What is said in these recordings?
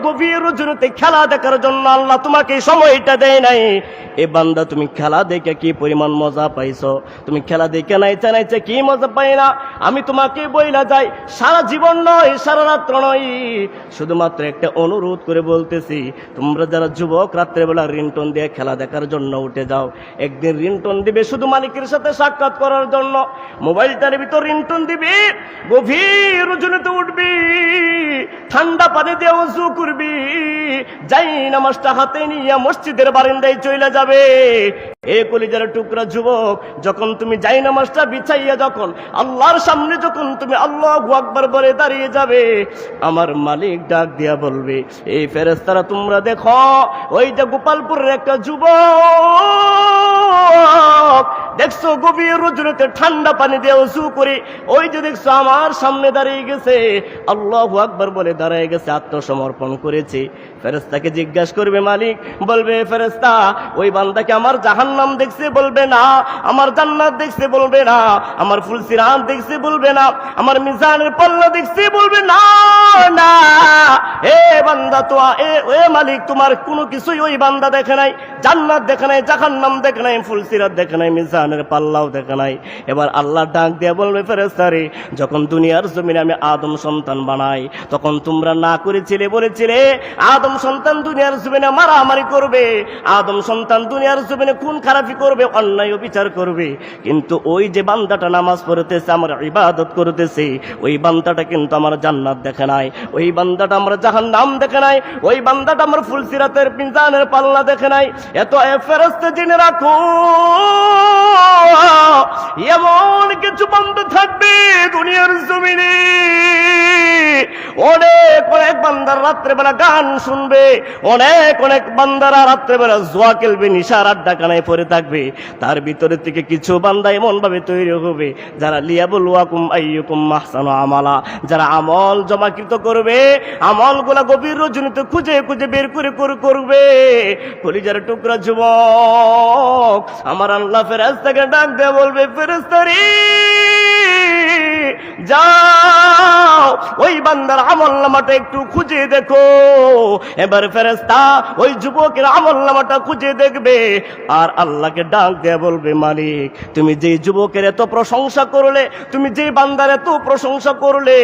গভীর রজনীতে খেলা দেখার জন্য আল্লাহ তোমাকে সময়টা দেয় নাই। এ বান্দা, তুমি খেলা দেখে কি পরিমাণ মজা পাইছো? তুমি খেলা দেখে নাইচা নাইচা কি মজা পাই না? আমি তোমাকে বইলা যাই, সারা জীবন নয়, সারা রাত্র নয়, শুধুমাত্র একটা অনুরোধ করে বলতেছি, তোমরা যারা যুবক রাত্রেবেলা রিংটোন দিয়ে খেলা দেখার জন্য উঠে যাও, একদিন রিংটোন দিবে শুধু মালিকের সাথে সাক্ষাৎ করার জন্য। মোবাইলটার ভিতর রিংটোন দিবি, গভীর রজনীতে উঠবি, ঠান্ডা পানি দিয়ে ওযু করবি, যাই নামাজটা হাতে নিয়ে মসজিদের বারান্দায় চলে যাবে। এ কলিজার টুকরা যুবক, যখন তুমি যাই নামাজটা বিছাইয়া যখন আল্লাহর সামনে যখন তুমি আল্লাহু আকবার বলে দাঁড়িয়ে যাবে, আমার মালিক ডাক দিয়া বলবে, এই ফেরেশতারা তোমরা দেখো, ওই যে গোপালপুরের একটা যুবক দেখছো গভীর রজনীতে ঠান্ডা পানি দিয়ে ওযু করে, ওই যে দেখছো আমার সামনে দাঁড়িয়ে গেছে, আল্লাহু আকবার বলে দাঁড়িয়ে গেছে, আত্মসমর্পণ করেছে। ফেরেশতাকে জিজ্ঞাসা করবে মালিক, বলবে ফেরেশতা, ওই বান্দাকে আমার জাহান্নাম দেখছে? বলবে না। আমার জান্নাত দেখছে? বলবে না। আমার ফুলসিরাত দেখছে? বলবে না। আমার মিজানের পাল্লা দেখছে? বলবে না। না, এ বান্দা তো এ মালিক, তোমার কোনো কিছুই ওই বান্দা দেখে নাই, জান্নাত দেখে নাই, জাহান্নাম দেখে নাই, ফুলসিরাত দেখে নাই, মিজানের পাল্লাও দেখে নাই। এবার আল্লাহ ডাক দিয়ে বলবে, ফেরেশতারে, যখন দুনিয়ার জমিনে আমি আদম সন্তান বানাই, তখন তোমরা না করেছিলে, বলেছিলে আদম সন্তান দুনিয়ার জমিনে মারামারি করবে, আদম সন্তান দুনিয়ার জমিনে খুন খারাপি করবে, অন্যায় বিচার করবে, কিন্তু ওই যে বান্দাটা নামাজ পড়তেছে, আমার ইবাদত করতেছে, ওই বান্দাটা কিন্তু আমার জান্নাত দেখে নাই, ওই বান্দাটা আমার জাহান্নাম দেখে নাই, ওই বান্দাটা আমার ফুলসিরাতের মিজানের পাল্লা দেখে নাই। এত ফেরেশতা জেনে রাখো, এমন কিছু বান্দা থাকবে দুনিয়ার জমিনে, অনেক অনেক বান্দার রাত্রেবেলা গান শুনবে, অনেক অনেক বান্দারা রাত্রেবেলা জুয়া খেলবে, নিশার আড্ডা কানায় পড়ে থাকবে। তার ভিতরে থেকে কিছু বান্দা এমন ভাবে তৈরি হবে, যারা লিয়াবলুয়াকুম আইয়ুকুম আহসানু আমালা, যারা আমল জমাকৃত করবে, আমলগুলা গভীর রজনীতে খুঁজে খুঁজে বের করে করবে। কলিজার টুকরা যুবক, আমার আল্লাহ ফেরেশতাকে ডাক দিয়ে বলবে, ফেরেশতারে যাও, ওই বান্দার আমলনামাটা একটু খুঁজে দেখো। এবার ফেরেশতা ওই যুবকের আমলনামাটা খুঁজে দেখবে, আর আল্লাহকে ডাক দিয়ে বলবে, মালিক, তুমি যে যুবকের এত প্রশংসা করলে, তুমি যে বান্দার এত প্রশংসা করলে,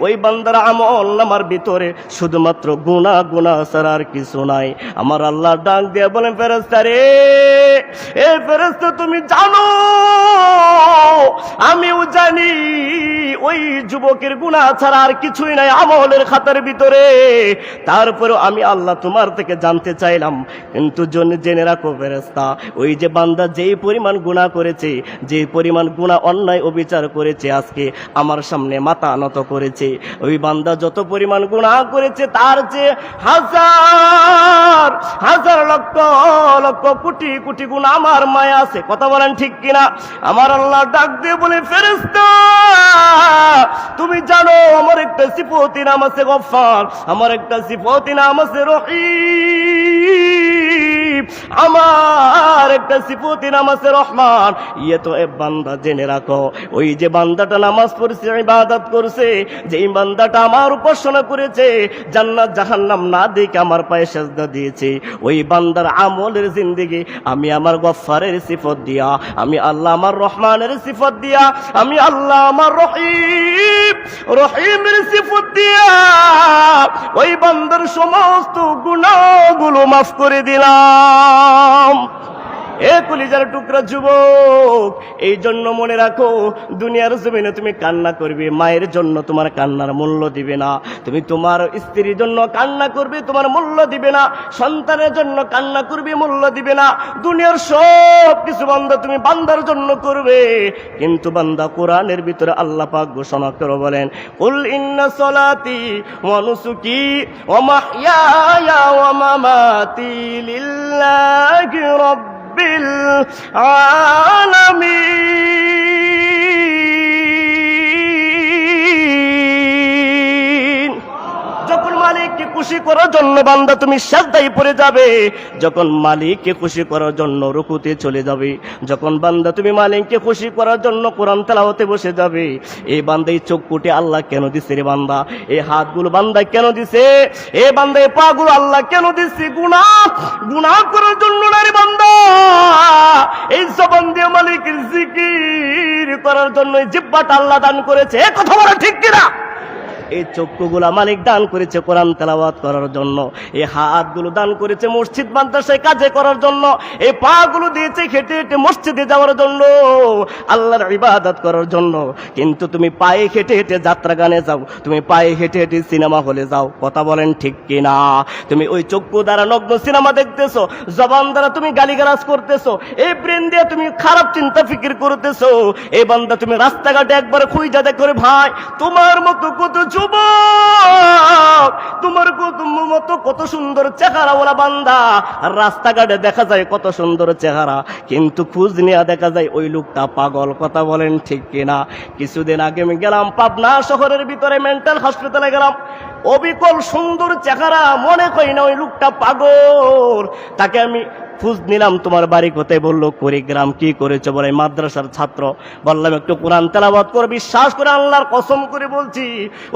ওই বান্দার আমলনামার ভিতরে শুধুমাত্র গুনাহ গুনাহ ছাড়া আর কিছু নাই। আমার আল্লাহ ডাক দিয়ে বলেন, ফেরেশতা রে, এ ফেরেশতা, তুমি জানো, আমিও জানি, ওই যুবকের গুনাহ ছাড়া আর কিছুই নাই আমলের খাতার ভিতরে। তারপরে আমি আল্লাহ তোমার থেকে জানতে চাইলাম, কিন্তু জেনে রাখো ফেরেশতা, ওই যে বান্দা যেই পরিমাণ গুনাহ করেছে, যে পরিমাণ গুনাহ অন্যায় অবিচার করেছে, আজকে আমার সামনে মাথা নত করেছে, ওই বান্দা যত পরিমাণ গুনাহ করেছে তার যে হাজার হাজার লক্ষ লক্ষ কোটি কোটি গুণ আমার মায়া আছে। কথা বলেন ঠিক কিনা? আমার আল্লাহ ডাক দিয়ে বলে, ফেরেশতা, তুমি জানো আমার একটা সিফতি নাম আছে গফফার, আমার একটা সিফতি নাম আছে রহিম, আমার একটা সিফতি নাম আছে রহমান। ইয়ে তো এ বান্দা জেনে রাখো, ওই যে বান্দাটা নামাজ পড়ছে, ইবাদত করছে, যেই বান্দাটা আমার উপাসনা করেছে, জান্নাত জাহান্নাম না দেখে আমার পায়ে সেজদা দিয়েছে, ওই বান্দার আমলের জিন্দেগি আমি আমার গফফারের সিফত দিয়া, আমি আল্লাহ আমার রহমানের সিফত দিয়া, আমি আল্লাহ আমার রহিমের সিফত দিয়া ওই বান্দার সমস্ত গুনাহগুলো মাফ করে দিলাম। এ কলিজার টুকরা যুবক, এই জন্য মনে রাখো, দুনিয়ার জমিনে তুমি কান্না করবে, মায়ের জন্য তোমার কান্নার মূল্য দিবে না, তুমি তোমার স্ত্রীর জন্য কান্না করবে, তোমার মূল্য দিবে না, সন্তানের জন্য কান্না করবে, মূল্য দিবে না। দুনিয়ার সব কিছু বান্দা তুমি বান্দার জন্য করবে, কিন্তু বান্দা কোরআনের ভিতরে আল্লাহ পাক ঘোষণা করে বলেন, কুল ইন্না সলাতি ওয়া নুসুকি ওয়া মাহইয়ায়া ওয়া মামাতি লিল্লাহি রাব্বিল আলামিন। যখন মালিককে খুশি করার জন্য বান্দা তুমি সিজদায় পড়ে যাবে, যখন মালিককে খুশি করার জন্য রুকুতে চলে যাবে, যখন বান্দা তুমি মালিককে খুশি করার জন্য কোরআন তেলাওয়াতে বসে যাবে, এই বান্দা এই চক্ষুটি আল্লাহ কেন দিছে রে বান্দা? এই হাতগুলো বান্দা কেন দিছে? এই বান্দা এই পাগুলো আল্লাহ কেন দিছে? গুনাহ করার জন্য না রে বান্দা, এই জবান দিয়ে মালিকের জিকির করার জন্য এই জিহ্বাটা আল্লাহ দান করেছে। এ কথা বলা ঠিক কিনা? এই চক্ষুগুলা মালিক দান করেছে কোরআন তেলাওয়াত করার জন্য, এই হাতগুলো দান করেছে মসজিদ মাদ্রাসায় কাজে করার জন্য, এই পা গুলো দিয়েছে হেঁটে হেঁটে মসজিদে যাওয়ার জন্য, আল্লাহর ইবাদত করার জন্য। কিন্তু তুমি পায়ে হেঁটে হেঁটে যাত্রা গানে যাও, তুমি পায়ে হেঁটে হেঁটে সিনেমা হলে যাও, কথা বলেন ঠিক কিনা? তুমি ওই চক্ষু দ্বারা নগ্ন সিনেমা দেখতেছো, জবান দ্বারা তুমি গালিগালাজ করতেছো, এই ব্রেন দিয়ে তুমি খারাপ চিন্তা ফিকির করতেছো। এই বান্দা তুমি রাস্তাঘাটে একবার খুঁজা দেখো রে ভাই, তোমার মতো কত যুবক, তোমার মতো কত সুন্দর চেহারা ওরা বান্দা রাস্তাঘাটে দেখা যায়, কত সুন্দর চেহারা, কিন্তু খোঁজ নিয়ে দেখা যায় ওই লোকটা পাগল, কথা বলেন ঠিক কিনা? কিছুদিন আগে আমি গেলাম পাবনা শহরের ভিতরে মেন্টাল হসপিটালে গেলাম, অবিকল সুন্দর চেহারা, মনে করি না ওই লোকটা পাগল। তাকে আমি খোঁজ নিলাম, তোমার বাড়ি কোথায়? বললো কুড়িগ্রাম। কি করেছে বলে? মাদ্রাসার ছাত্র। বললাম একটু কোরআন তেলাওয়াত করে। বিশ্বাস করে আল্লাহর কসম করে বলছি,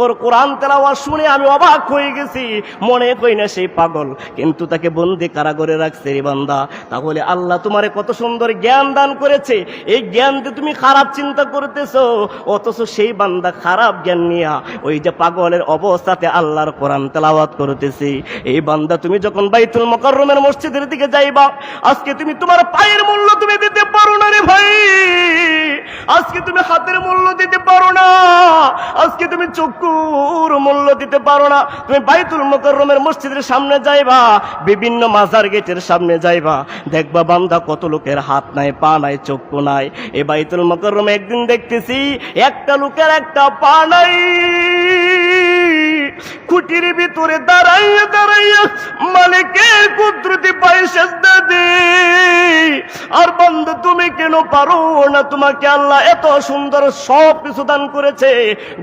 ওর কোরআন তেলাওয়াত শুনে আমি অবাক হয়ে গেছি, মনে করি না সেই পাগল, কিন্তু তাকে বন্দি কারাগারে রাখছে রে বান্দা। তাহলে আল্লাহ তোমারে কত সুন্দর জ্ঞান দান করেছে, এই জ্ঞান দিয়ে তুমি খারাপ চিন্তা করতেছো, অথচ সেই বান্দা খারাপ জ্ঞান নিয়ে ওই যে পাগলের অবস্থাতে আল্লাহর কোরআন তেলাওয়াত করতেছে। এই বান্দা তুমি যখন বাইতুল মুকাররমের মসজিদের দিকে যাইবা, আজকে তুমি তোমার পায়ের মূল্য তুমি দিতে পারো না রে ভাই, আজকে তুমি হাতের মূল্য দিতে পারো না, আজকে তুমি চক্ষুর মূল্য দিতে পারো না। তুমি বাইতুল মুকাররমের মসজিদের সামনে যাইবা, বিভিন্ন মাজার গেটের সামনে যাইবা, দেখবা বান্দা কত লোকের হাত নাই, পা নাই, চক্ষু নাই। এই বাইতুল মুকাররমে একদিন দেখতেছি একটা লোকের একটা পা নাই, খুঁটির ভিতরে দাঁড়াইয়া দাঁড়াইয়া মালিকের কুদরতি পায়ে সিজদা দে। আর বান্দা তুমি কেন পারো না? তোমাকে আল্লাহ এত সুন্দর সব কিছু দান করেছে,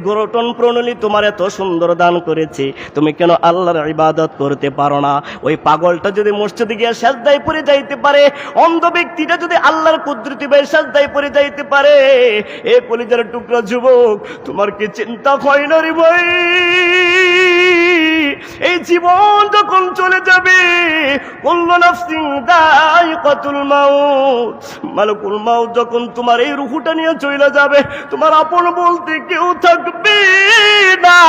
গঠন প্রণালী তোমার এত সুন্দর দান করেছে, তুমি কেন আল্লাহর ইবাদত করতে পারো না? ওই পাগলটা যদি মসজিদে গিয়ে সিজদায় পড়ে যাইতে পারে, অন্ধ ব্যক্তিটা যদি আল্লাহর কুদরতি পায়ে সিজদায় পড়ে যাইতে পারে, এই কলিজার টুকরা যুবক, তোমার কি চিন্তা হয় না রে ভাই? এই জীবন যখন চলে যাবে, কুল্লু নাফসিন যায়িকাতুল মাউত, মালাকুল মাউত যখন তোমার এই রূহটা নিয়ে চলে যাবে, তোমার আপন বলতে কেউ থাকবে না।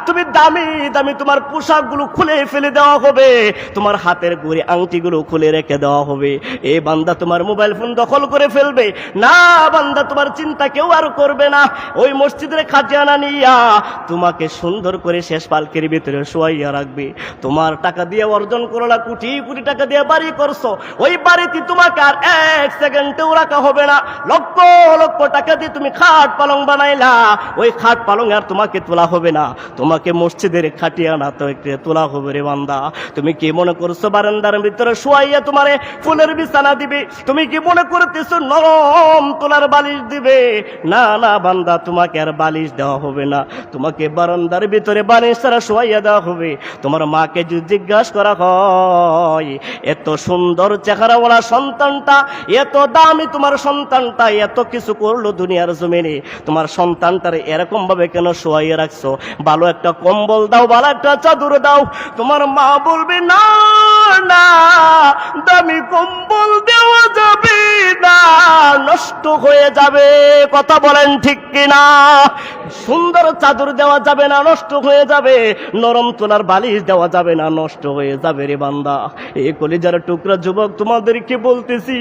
তুমি দামি দামি তোমার পোশাকগুলো খুলে ফেলে দেওয়া হবে, তোমার হাতের ঘড়ি আংটিগুলো খুলে রেখে দেওয়া হবে। এই বান্দা তোমার মোবাইল ফোন দখল করে ফেলবে না, বান্দা তোমার চিন্তা কেউ আর করবে না। ওই মসজিদের খাটিয়ানা নিয়া তোমাকে সুন্দর করে শেষ পালকের ভিতরে শোয়াইয়া রাখবে। তোমার টাকা দিয়ে অর্জন করলা, কোটি কোটি টাকা দিয়ে বাড়ি করছো, ওই বাড়িতে তোমাকে আর এক সেকেন্ডেও রাখা হবে না। লক্ষ লক্ষ টাকা দিয়ে তুমি খাট পালং বানাইলা, ওই খাট পালং আর তোমাকে তোলা হবে না, তোমাকে মসজিদের খাটিয়ানা তো একটু তোলা হবে রে বান্দা। তুমি কি মনে করছো বারান্দার ভিতরে শোয়াইয়া তোমারে ফুলের বিছানা দিবে? তুমি কি মনে করতেছো নরম তোলার বালিশ দিবে? না না বান্দা, তোমাকে আর বালিশ দেওয়া হবে না, তোমাকে বারান্দার ভিতরে বালিশ ছাড়া শোয়াইয়া দেওয়া হবে। তোমার মাকে যদি জিজ্ঞাসা করা হয়, এত সুন্দর চেহারাওয়ালা সন্তানটা, এত দামি তোমার সন্তানটা, এত কিছু করলো দুনিয়ার জমিনে, তোমার সন্তানটারে এরকম ভাবে কেন শোয়াইয়া রাখছো? ভালো একটা কম্বল দাও, ভালো একটা চাদর দাও। তোমার মা বলবে না না, দামি কম্বল দেওয়া যাবে না, নষ্ট হয়ে যাবে, কথা বলেন ঠিক কিনা? সুন্দর চাদর দেওয়া যাবে না, নষ্ট হয়ে যাবে, নরম তোলার বালিশ দেওয়া যাবে না, নষ্ট হয়ে যাবে রে বান্দা। এই কলিজার টুকরা যুবক, তোমাদেরকে বলতেছি,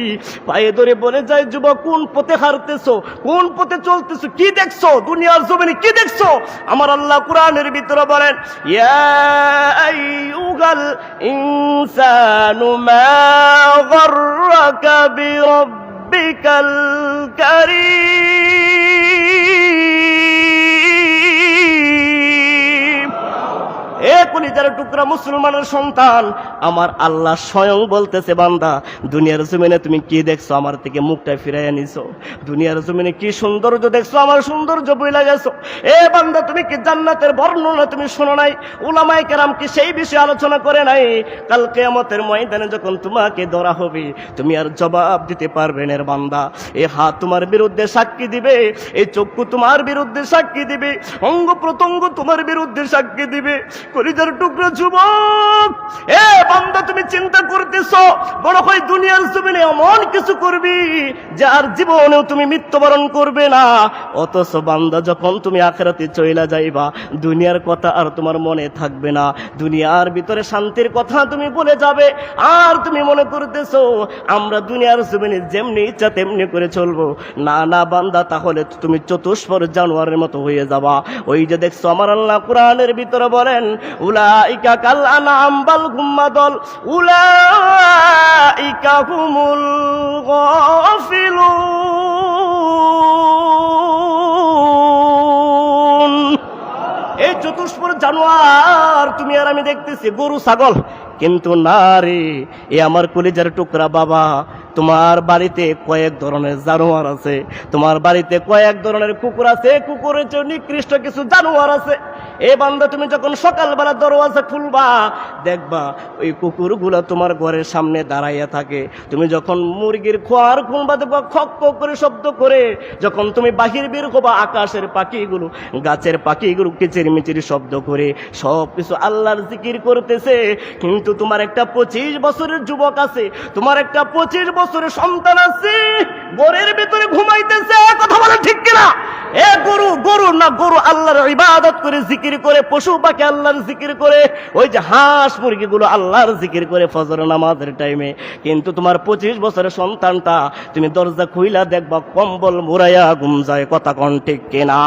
পায়ে ধরে বলে যায় যুবক, কোন পথে হারতেছো, কোন পথে চলতেছো, কি দেখছো দুনিয়ার জমিনে, কি দেখছো? আমার আল্লাহ কোরআনের ভিতরে বলেন, ইয়া আইয়ুহাল ইনসানু মা গাররাকা বিরাব্বিকাল কারীম। এ কলিজার টুকরা মুসলমানের সন্তান, আমার আল্লাহ স্বয়ং বলতেছে, বান্দা দুনিয়ার জমিনে তুমি কি দেখছো, আমার থেকে মুখটা ফিরাইয়া নিছো। দুনিয়ার জমিনে কি সৌন্দর্য দেখছো, আমার সৌন্দর্য বইলা গেছো। এ বান্দা তুমি কি জান্নাতের বর্ণনা তুমি শোনো নাই? উলামায়ে কেরাম কি সেই বিষয়ে আলোচনা করে নাই? কাল কিয়ামতের ময়দানে যখন তোমাকে ধরা হবে, তুমি আর জবাব দিতে পারবে না রে বান্দা। এই হাত তোমার বিরুদ্ধে সাক্ষী দিবে, এই চক্ষু তোমার বিরুদ্ধে সাক্ষী দিবে, অঙ্গ প্রত্যঙ্গ তোমার বিরুদ্ধে সাক্ষী দিবে। কলিজার টুকরা যুবক, এ বান্দা তুমি চিন্তা করতেছো বড় হয় দুনিয়ার জমিনে এমন কিছু করবি যার জীবনেও তুমি মৃত্যুবরণ করবে না, অথচ বান্দা যখন তুমি আখিরাতে চইলা যাইবা, দুনিয়ার কথা আর তোমার মনে থাকবে না। দুনিয়ার ভিতরে শান্তির কথা তুমি বলে যাবে, আর তুমি মনে করতেছো আমরা দুনিয়ার জমিনে যেমনি ইচ্ছা তেমনি করে চলবো। না না বান্দা, তাহলে তুমি চতুষ্পর জানোয়ারের মতো হয়ে যাবা। ওই যে দেখছো আমার আল্লাহ কোরআনের ভিতরে বলেন, উলাইকা কাল আনআম বাল হুম আদল উলাইকা হুমুল গাফিলুন। এই চতুষ্পর জানোয়ার তুমি আর আমি দেখতেছি, গরু ছাগল, কিন্তু না রে এ আমার কলিজার টুকরা বাবা, তোমার বাড়িতে কয়েক ধরনের জানোয়ার আছে, তোমার বাড়িতে কয়েক ধরনের কুকুর আছে, কুকুরের চেয়ে নিকৃষ্ট কিছু জানোয়ার আছে। এ বান্দা তুমি যখন সকালবেলা দরওয়াজা খুলবা, দেখবা ওই কুকুরগুলো তোমার ঘরের সামনে দাঁড়াইয়া থাকে। তুমি যখন মুরগির খোয়ার খুলবা, দেখবা খক খক করে শব্দ করে। যখন তুমি বাহির বের হবা, আকাশের পাখিগুলো, গাছের পাখিগুলো কিচিরমিচির শব্দ করে সব কিছু আল্লাহর জিকির করতেছে। কিন্তু তোমার একটা 25 বছরের যুবক আছে, তোমার একটা 25 বছরের সন্তান আছে, ঘরের ভিতরে ঘুমাইতেছে। কথা বলে ঠিক কিনা? এ গরু, গরু না, গরু আল্লাহর ইবাদত করে জিকির করে, পশু পাখি আল্লাহর জিকির করে, ওই যে হাঁস মুরগিগুলো আল্লাহর জিকির করে ফজর নামাজের টাইমে। কিন্তু তোমার 25 বছরের সন্তানটা তুমি দরজা খুইলা দেখবা কম্বল মুড়াইয়া ঘুম যায়। কথা কোন ঠিক কিনা?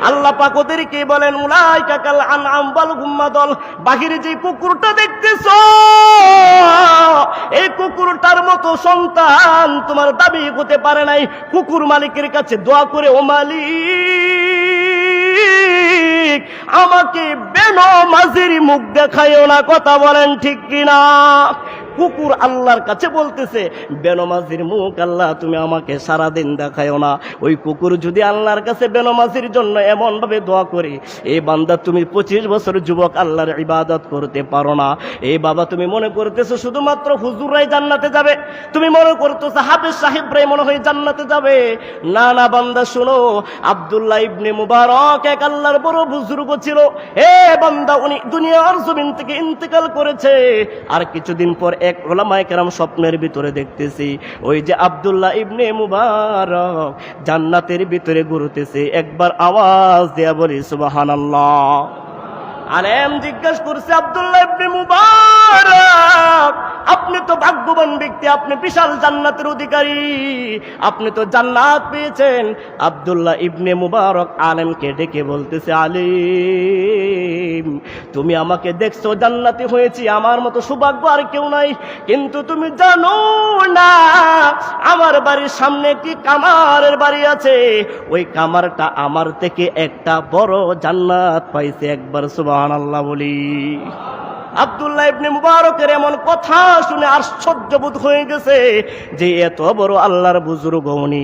আল্লাহ পাক ওদেরকে বলেন, উলাইকা কাল আনআম বাল হুম আদল। বাহিরে যে কুকুরটা দেখতেছো, এই কুকুরটার মতো সন্তান তোমার দাবি হতে পারে নাই। কুকুর মালিকের কাছে দোয়া করে, ও মালিক আমাকে বেনমাজির মুখ দেখাইও না। কথা বলেন ঠিক কিনা? কুকুর আল্লাহর কাছে বলতেছে, বেনমাজির মুখ আল্লাহ তুমি আমাকে সারাদিন দেখায়ও না। ওই কুকুর যদি আল্লাহর কাছে বেনমাজির জন্য এমন ভাবে দোয়া করে, এই বান্দা তুমি 25 বছর যুবক আল্লাহর ইবাদত করতে পারো না। এই বাবা তুমি মনে করতেছো শুধুমাত্র হুজুররাই জান্নাতে যাবে, তুমি মনে করতেছো হাফেজ সাহেবরাই মনে হয় জান্নাতে যাবে। না না বান্দা শোনো, আব্দুল্লাহ ইবনে মুবারক এক আল্লাহর বড় বুজুর্গ ছিল। হে বান্দা, উনি দুনিয়ার জমিন থেকে ইন্তেকাল করেছে। আর কিছুদিন পর এক উলামায়ে কেরাম স্বপ্নের ভিতরে দেখতেছি, ওই যে আব্দুল্লাহ ইবনে মুবারক জান্নাতের ভিতরে ঘুরতেছে। একবার আওয়াজ দেয়া বলি সুবহানাল্লাহ। আলেম জিজ্ঞাসা করছে, আব্দুল্লাহ ইবনে মুবারক আপনি তো ভাগ্যবান ব্যক্তি, আপনি বিশাল জান্নাতের অধিকারী, আপনি তো জান্নাত পেয়েছেন। আব্দুল্লাহ ইবনে মুবারক আলেমকে ডেকে বলতেছে, আলিম তুমি আমাকে দেখছো জান্নাতি হয়েছি, আমার মতো সৌভাগ্য আর কেউ নাই। কিন্তু তুমি জানো না আমার বাড়ির সামনে একটি কামারের বাড়ি আছে, ওই কামারটা আমার থেকে একটা বড় জান্নাত পাইছে। একবার সুবহানাল্লাহ বলি। আব্দুল্লাহ ইবনে মুবারকের এমন কথা শুনে আশ্চর্যবোধ হয়ে গেছে যে এত বড় আল্লাহর বুজুর্গ উনি,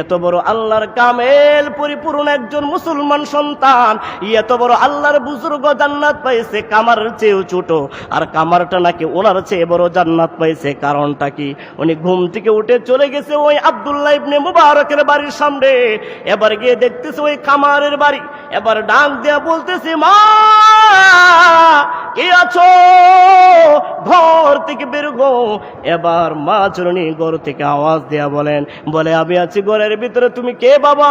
এত বড় আল্লাহর কামেল পরিপূর্ণ একজন মুসলমান সন্তান, এত বড় আল্লাহর বুজুর্গ জান্নাত পাইছে কামারের চেয়েও ছোট, আর কামারটা নাকি ওনার চেয়ে বড় জান্নাত পাইছে। কারণটা কি? উনি ঘুম থেকে উঠে চলে গেছে ওই আব্দুল্লাহ ইবনে মুবারকের বাড়ির সামনে। এবার গিয়ে দেখতেছে ওই কামারের বাড়ি। এবার ডাক দেয়া বলতেছে, মা কে আছো? ঘর থেকে বের হো। এবার মা চরণী ঘর থেকে আওয়াজ দেয়া বলেন, বলে আমি আছি ঘরের ভিতরে। তুমি কে বাবা?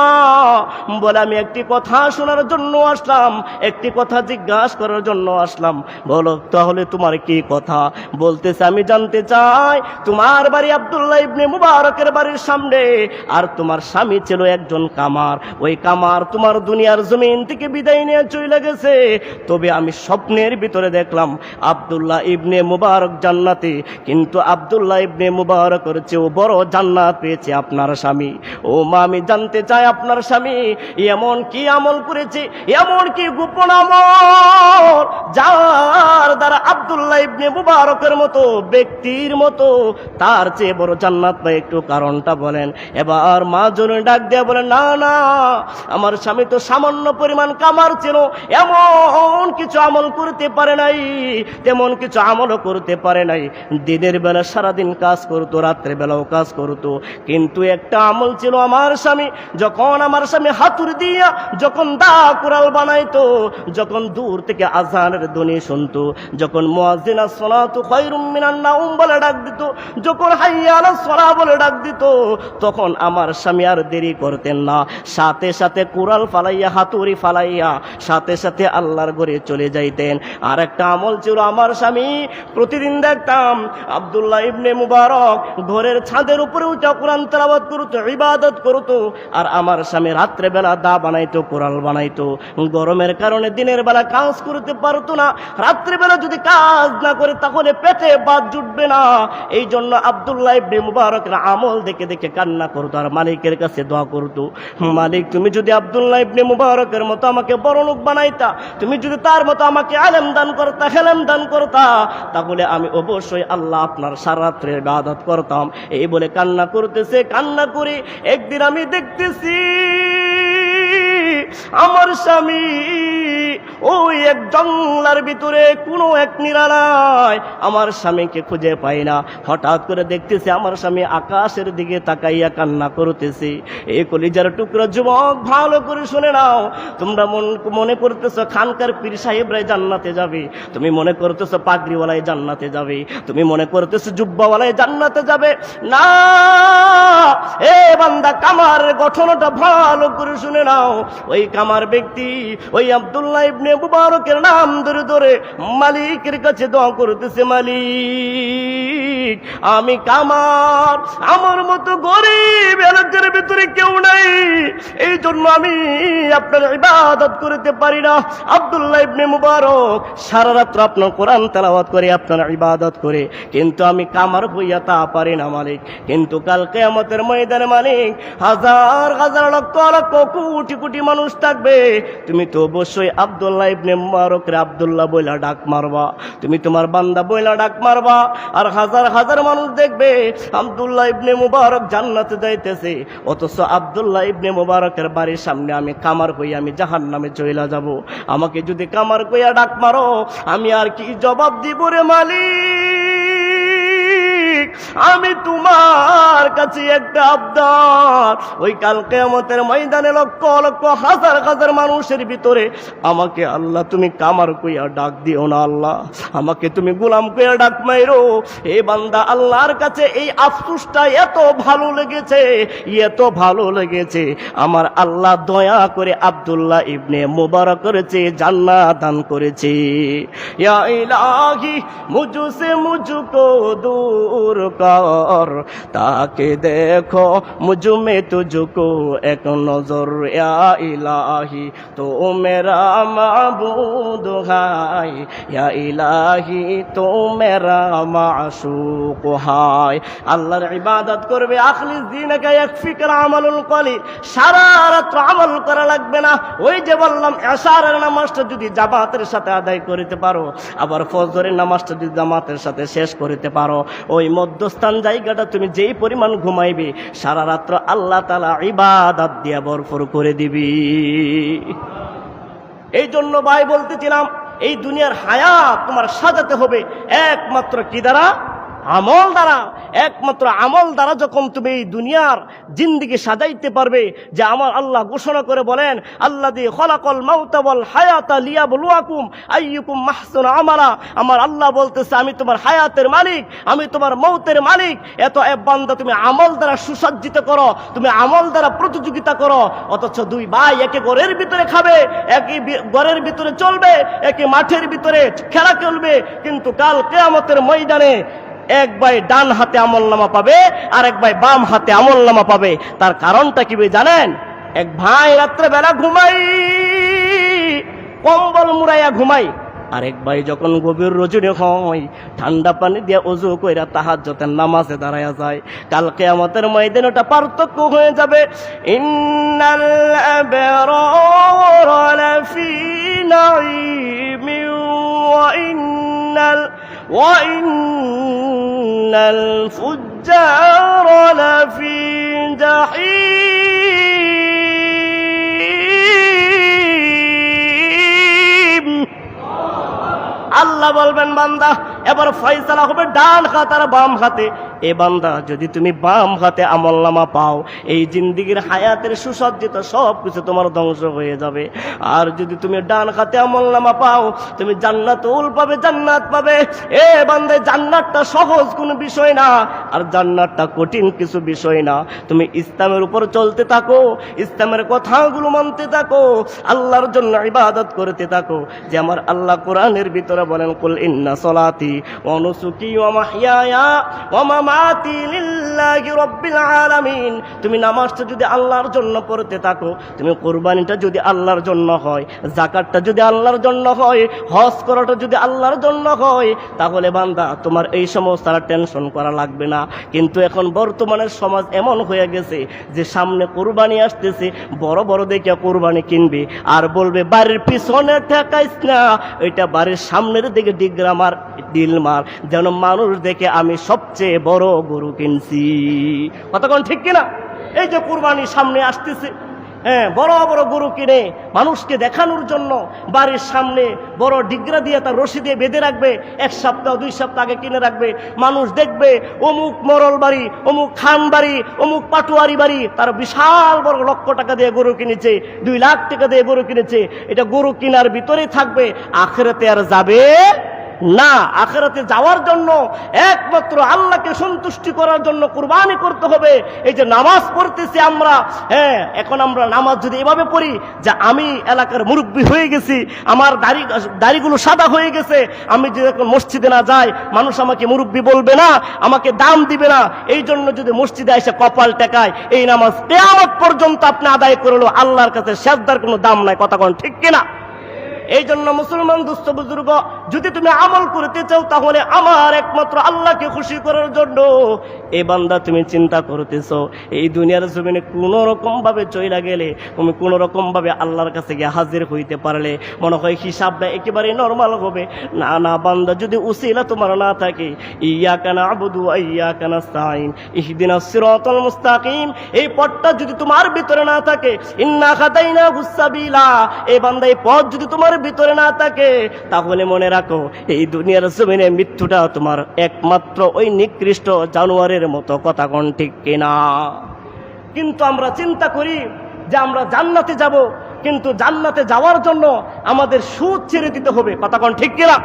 বলে আমি একটি কথা শোনার জন্য আসলাম, একটি কথা জিজ্ঞাসা করার জন্য আসলাম। বলো তাহলে তোমার কি কথা? বলতেছে, আমি জানতে চাই তোমার বাড়ি আব্দুল্লাহ ইবনে মুবারকের বাড়ির সামনে, আর তোমার স্বামী ছিল একজন কামার, ওই কামার তোমার দুনিয়ার জমিন থেকে বিদায় নিয়ে চলে গেছে। তবে আমি স্বপ্নের ভিতরে দেখলাম আব্দুল্লাহ ইবনে মুবারক জান্নাতে, কিন্তু আব্দুল্লাহ ইবনে মুবারকের চেয়েও বড় জান্নাত পেয়েছে আপনার স্বামী। ও মা আমি জানতে চাই আপনার স্বামী এমন কি আমল করেছে, এমন কি গোপন আমল যার দ্বারা আব্দুল্লাহ ইবনে মুবারকের মতো ব্যক্তির মতো তার চেয়ে বড় জান্নাত পায় একটু কারণটা বলেন। এবার মা জনে ডাক দিয়ে বলেন, না না, আমার স্বামী তো সামান্য পরিমাণ কামার ছিল, এমন কিছু আমল করতে পারে নাই, তেমন কিছু আমলও করতে পারে নাই। দিনের বেলা সারাদিন কাজ করতো, রাত্রে বেলাও কাজ করতো, কিন্তু একটা আমল ছিল আমার স্বামী, যখন আমার স্বামী হাতুড়ি দিয়া যখন দা কুরাল বানাইতো, যখন দূর থেকে আজানের ধ্বনি শুনতো, যখন মুয়াজ্জিন আস-সালাতু খায়রুম মিনান নাওম বলে ডাক দিত, যখন হাইয়া আলাস সালাহ বলে ডাক দিত, তখন আমার স্বামী আর দেরি করতেন না, সাথে সাথে কুরাল ফালাইয়া হাতুড়ি ফালাইয়া সাথে সাথে আল্লাহর ঘরে চলে যাইতেন। আর একটা আমল ছিল আমার স্বামী, প্রতিদিন দেখতাম আব্দুল্লাহ ইবনে মুবারক ঘরের ছাদের উপরে উঠে কোরআন তেলাওয়াত করতো, ইবাদত করতো, আর আমার স্বামী রাত্রে বেলা দা বানাইতো, কোরাল বানাইতো। গরমের কারণে দিনের বেলা কাজ করতে পারতো না, রাত্রে বেলা যদি কাজ না করে তাহলে পেটে ভাত জুটবে না। এই জন্য আব্দুল্লাহ ইবনে মুবারকের আমল দেখে দেখে কান্না করতো আর মালিকের কাছে দোয়া করতো, মালিক তুমি যদি আব্দুল্লাহ ইবনে মুবারকের মতো আমাকে বড় লোক বানাইতা, তুমি যদি তার মতো আমাকে আলেম দান করতা, হেলেম দান করতা, তাহলে আমি অবশ্যই আল্লাহ আপনার সারা রাত্রে ইবাদত করতাম। এই বলে কান্না করতেছে। কান্না করে একদিন আমি দেখতেছি আমার স্বামী ওই এক জঙ্গলার ভিতরে কোনো এক নিরালায়, আমার স্বামীকে খুঁজে পাই না। হঠাৎ করে দেখতেছি আমার স্বামী আকাশের দিকে তাকাইয়া কান্না করতেছে। এই কলিজার টুকরা যুবক, ভালো করে শুনে নাও, তোমরা মনে করতেছো খানকার পীর সাহেবরাই জান্নাতে যাবে, তুমি মনে করতেছো পাগড়িওয়ালাই জান্নাতে যাবে, তুমি মনে করতেছো জুব্বাওয়ালাই জান্নাতে যাবে। না, এ বান্দা, কামারের গঠনটা ভালো করে শুনে নাও। ওই কামার ব্যক্তি ওই আব্দুল্লাহ ইবনে মুবারকের নাম ধরে ধরে মালিকের কাছে দোয়া করতেছে, মালিক আমি কামার, আমার মতো গরিব এলাকার ভিতরে কেউ নাই, এই জন্য আমি আপনার ইবাদত করতে পারি না। আব্দুল্লাহ ইবনে মুবারক সারা রাত্র আপনার কোরআন তেলাওয়াত করে, আপনার ইবাদত করে, কিন্তু আমি কামার হইয়া তা পারি না মালিক। কিন্তু কাল কিয়ামতের ময়দানে মালিক হাজার হাজার লক্ষ লক্ষ কোটি কোটি মানুষ থাকবে, তুমি তো অবশ্যই আব্দুল্লাহ ইবনে মুবারকের আব্দুল্লাহ বইলা ডাক মারবা, তুমি তোমার বান্দা বইলা ডাক মারবা, আর হাজার হাজার মানুষ দেখবে আব্দুল্লাহ ইবনে মুবারক জান্নাতে যাইতেছে, অথচ আব্দুল্লাহ ইবনে মুবারকের বাড়ির সামনে আমি কামার হইয়া আমি জাহান্নামে চলে যাব। আমাকে যদি কামার কইয়া ডাক মারো, আমি আর কি জবাব দিব রে মালিক? আমি তোমার কাছে একটা আবদার, ওই কাল কিয়ামতের ময়দানে লক্ষ লক্ষ হাজার হাজার মানুষের ভিতরে আমাকে আল্লাহ তুমি কামার কইয়া ডাক দিও না, আল্লাহ আমাকে তুমি গোলাম কইয়া ডাক মাইরো। এ বান্দা, আল্লাহর কাছে এই আফসোসটা এত ভালো লেগেছে, এত ভালো লেগেছে, আমার আল্লাহ দয়া করে আব্দুল্লাহ ইবনে মুবারক করেছে, জান্নাত দান করেছে। ইয়া ইলাহি মুঝসে মুঝকো দূর কর, তাকে দেখো মুঝ মে তুঝকো এক নজর, ইয়া ইলাহি তো মেরা মাবুদ হায়, ইয়া ইলাহি তো মেরা মাশুক হায়। আল্লাহর ইবাদত করবে, আখলিস দীনকা ইয়াকফিকাল আমালুল কলিল, সারা রাত আমল করা লাগবে না। ওই যে বললাম, এশারের নামাজটা যদি জামাতের সাথে আদায় করতে পারো, আবার ফজরের নামাজটা যদি জামাতের সাথে শেষ করতে পারো, ওই মধ্যস্থান জায়গাটা তুমি যেই পরিমাণ ঘুমাইবে, সারা রাত্র আল্লাহ তাআলা ইবাদত দিয়ে ভরপুর করে দিবি। এই জন্য ভাই বলতেছিলাম, এই দুনিয়ার হায়াত তোমার সাজাতে হবে একমাত্র কি দ্বারা? আমল দ্বারা। একমাত্র আমল দ্বারা যখন তুমি এই দুনিয়ার জিন্দেগি সাজাইতে পারবে, যে আমার আল্লাহ ঘোষণা করে বলেন, আল্লাযী খলাকাল মাউতা ওয়াল হায়াতা লিয়াবলুয়াকুম আইয়ুকুম আহসানু আমালা। আমার আল্লাহ বলতেছে, আমি তোমার হায়াতের মালিক, আমি তোমার মৌতের মালিক। এত বান্দা তুমি আমল দ্বারা সুসজ্জিত করো, তুমি আমল দ্বারা প্রতিযোগিতা করো, অথচ দুই ভাই একই ঘরের ভিতরে খাবে, একই ঘরের ভিতরে চলবে, একই মাঠের ভিতরে খেলা খেলবে, কিন্তু কাল কিয়ামতের ময়দানে এক ভাই ডান হাতে আমলনামা পাবে, আর এক ভাই বাম হাতে আমলনামা পাবে। তার কারণটা কি জানেন? এক ভাই রাত্রে বেলা ঘুমাই, কম্বল মুড়াইয়া ঘুমাই, আর এক ভাই যখন গভীর রজনী হয়, ঠান্ডা পানি দিয়ে ওযু কইরা তাহাজ্জুদের নামাজে দাঁড়ায়া যায়। কাল কিয়ামতের ময়দানে ওটা পার্থক্য হয়ে যাবে। ইন্নাল আবরারা লাফি নাঈমিন وإن الفجار لفي جحيم আল্লাহ বলবেন বান্দা এবার ফয়সালা হবে ডান হাত আর বাম হাতে। এ বান্দা যদি তুমি বাম হাতে আমলনামা পাও, এই জিন্দেগীর হায়াতের সুসজ্জিত সব কিছু তোমার ধ্বংস হয়ে যাবে। আর যদি তুমি ডান হাতে আমলনামা পাও, তুমি জান্নাতুল পাবে, জান্নাত পাবে। এ বান্দা জান্নাতটা সহজ কোনো বিষয় না, আর জান্নাতটা কঠিন কিছু বিষয় না। তুমি ইসলামের উপর চলতে থাকো, ইসলামের কথাগুলো মানতে থাকো, আল্লাহর জন্য ইবাদত করতে থাকো। যে আমার আল্লাহ কোরআনের ভিতরে বলেন, কুল ইন্না সলাতি ওয়া নুসুকি ওয়া মাহইয়ায়া ওয়া মামাতি লিল্লাহি রাব্বিল আলামিন। তুমি নামাজটা যদি আল্লাহর জন্য পড়তে থাকো, তুমি কুরবানিটা যদি আল্লাহর জন্য হয়, যাকাতটা যদি আল্লাহর জন্য হয়, হজ করাটা যদি আল্লাহর জন্য হয়, তাহলে বান্দা তোমার এই সমস্ত আর টেনশন করা লাগবে না। কিন্তু এখন বর্তমানের সমাজ এমন হয়ে গেছে যে সামনে কুরবানি আসতেছে, বড় বড় দেখে কুরবানি কিনবে আর বলবে বাড়ির পিছনে ঠেকাইস না, এটা বাড়ির সামনের দিকে ডিগ্রা মার, ডিল মার, যেন মানুষ দেখে আমি সবচেয়ে বড় গরু কিনছি। কতক্ষণ ঠিক কিনা? এই যে কুরবানি সামনে আসতেছে, হ্যাঁ, বড় বড় গরু কিনে মানুষকে দেখানোর জন্য বাড়ির সামনে বড় ডিগ্রা দিয়ে তার রশি দিয়ে বেঁধে রাখবে, 1 সপ্তাহ 2 সপ্তাহ আগে কিনে রাখবে। মানুষ দেখবে অমুক মরল বাড়ি, অমুক খান বাড়ি, অমুক পাটুয়ারি বাড়ি, তার বিশাল বড় লক্ষ টাকা দিয়ে গরু কিনেছে, 2 লাখ টাকা দিয়ে গরু কিনেছে। এটা গরু কেনার ভিতরেই থাকবে, আখিরাতে আর যাবে না। আখিরাতে যাওয়ার জন্য একমাত্র আল্লাহকে সন্তুষ্টি করার জন্য কুরবানি করতে হবে। এই যে নামাজ পড়তেছি আমরা, হ্যাঁ, এখন আমরা নামাজ যদি এভাবে পড়ি যে আমি এলাকার মুরব্বী হয়ে গেছি, আমার দাড়িগুলো সাদা হয়ে গেছে, আমি যদি এখন মসজিদে না যাই মানুষ আমাকে মুরব্বী বলবে না, আমাকে দাম দিবে না, এই জন্য যদি মসজিদে এসে কপাল টেকায়, এই নামাজ কিয়ামত পর্যন্ত আপনি আদায় করলো, আল্লাহর কাছে সেজদার কোনো দাম নাই। কথা কোন ঠিক কিনা? এই জন্য মুসলমান দুস্থ বুজুর্গ, যদি তুমি আমল করতে চাও তাহলে আমার একমাত্র আল্লাহকে খুশি করার জন্য এই বান্দা তুমি চিন্তা করতেছো এই দুনিয়ার জমিনে কোনো রকম ভাবে চইলা গেলে, তুমি কোনো রকম ভাবে আল্লাহর কাছে গিয়ে হাজির হইতে পারলে মনে হয় হিসাবটা একেবারে নরমাল হবে। না না বান্দা, যদি উসিলা তোমার না থাকে, ইয়াকা না'বুদু ওয়া ইয়াকা নাস্তাঈন ইহদিনাস সিরাতাল মুস্তাকিম, এই পথটা যদি তোমার ভিতরে না থাকে, ইন্না হাদাইনাহুস সাবিলা, এই বান্দা এই পথ যদি তোমার ভিতরে না থাকে, তাহলে মনে রাখো এই দুনিয়ার জমিনে মৃত্যুটা তোমার একমাত্র ওই নিকৃষ্ট জানোয়ারের মতো। কথা কোন ঠিক কিনা? কিন্তু আমরা চিন্তা করি যে আমরা জান্নাতে যাব, কিন্তু জান্নাতে যাওয়ার জন্য আমাদের সুদ ছেড়ে দিতে হবে। কথা কোন ঠিক কিনা?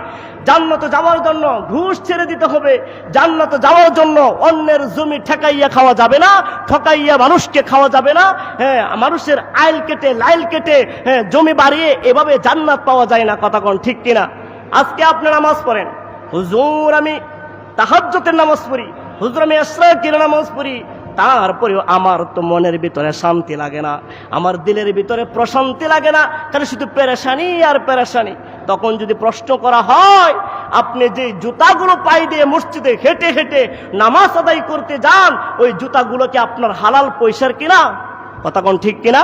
জান্নাতে যাওয়ার জন্য ঘুষ ছেড়ে দিতে হবে। জান্নাতে যাওয়ার জন্য অন্যের জমি ঠেকাইয়া খাওয়া যাবে না, ঠকাইয়া মানুষকে খাওয়া যাবে না। হ্যাঁ, মানুষের আইল কেটে লাইল কেটে, হ্যাঁ, জমি বাড়িয়ে এভাবে জান্নাত পাওয়া যায় না। কথা কোন ঠিক কিনা? আজকে আপনি নামাজ পড়েন, হুজুর আমি তাহাজ্জুদের নামাজ পড়ি, হুজুর আমি ইশরাকের নামাজ পড়ি, তারপরেও আমার তো মনের ভিতরে শান্তি লাগে না, আমার দিলের ভিতরে প্রশান্তি লাগে না, তাহলে শুধু পেরেশানি আর পেরেশানি। তখন যদি প্রশ্ন করা হয়, আপনি যে জুতাগুলো পায়ে দিয়ে মসজিদে হেঁটে হেঁটে নামাজ আদায় করতে যান, ওই জুতাগুলো কি আপনার হালাল পয়সার কিনা? কথা কোন ঠিক কিনা?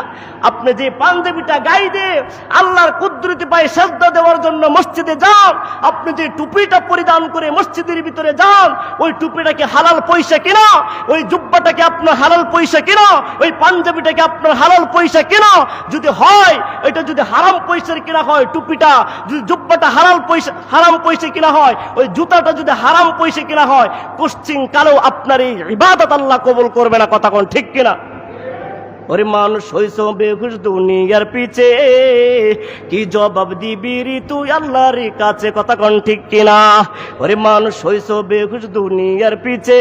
আপনি যে পাঞ্জাবিটা গায়ে দিয়ে আল্লাহর কুদরতি পায়ে সেজদা দেওয়ার জন্য মসজিদে যান, আপনি যে টুপিটা পরিধান করে মসজিদের ভিতরে যান, ওই টুপিটা কি হালাল পয়সা কিনা? ওই জুব্বাটা কি আপনার হালাল পয়সা কিনা? ওই পাঞ্জাবিটা কি আপনার হালাল পয়সা কিনা? যদি হয়, এটা যদি হারাম পয়সার কিনা হয়, টুপিটা যদি, জুব্বাটা হারাম পয়সা কিনা হয়, ওই জুতাটা যদি হারাম পয়সা কিনা হয়, পশ্চিম কালেও আপনার এই ইবাদত আল্লাহ কবুল করবে না। কথা কোন ঠিক কিনা? ওরে মানুষ হইছো বেহুশ দুনিয়ার পিছে, কি জবাব দিবি রে তুই আল্লাহর কাছে? কথা কোন ঠিক কিনা? ওরে মানুষ হইছো বেহুশ দুনিয়ার পিছে,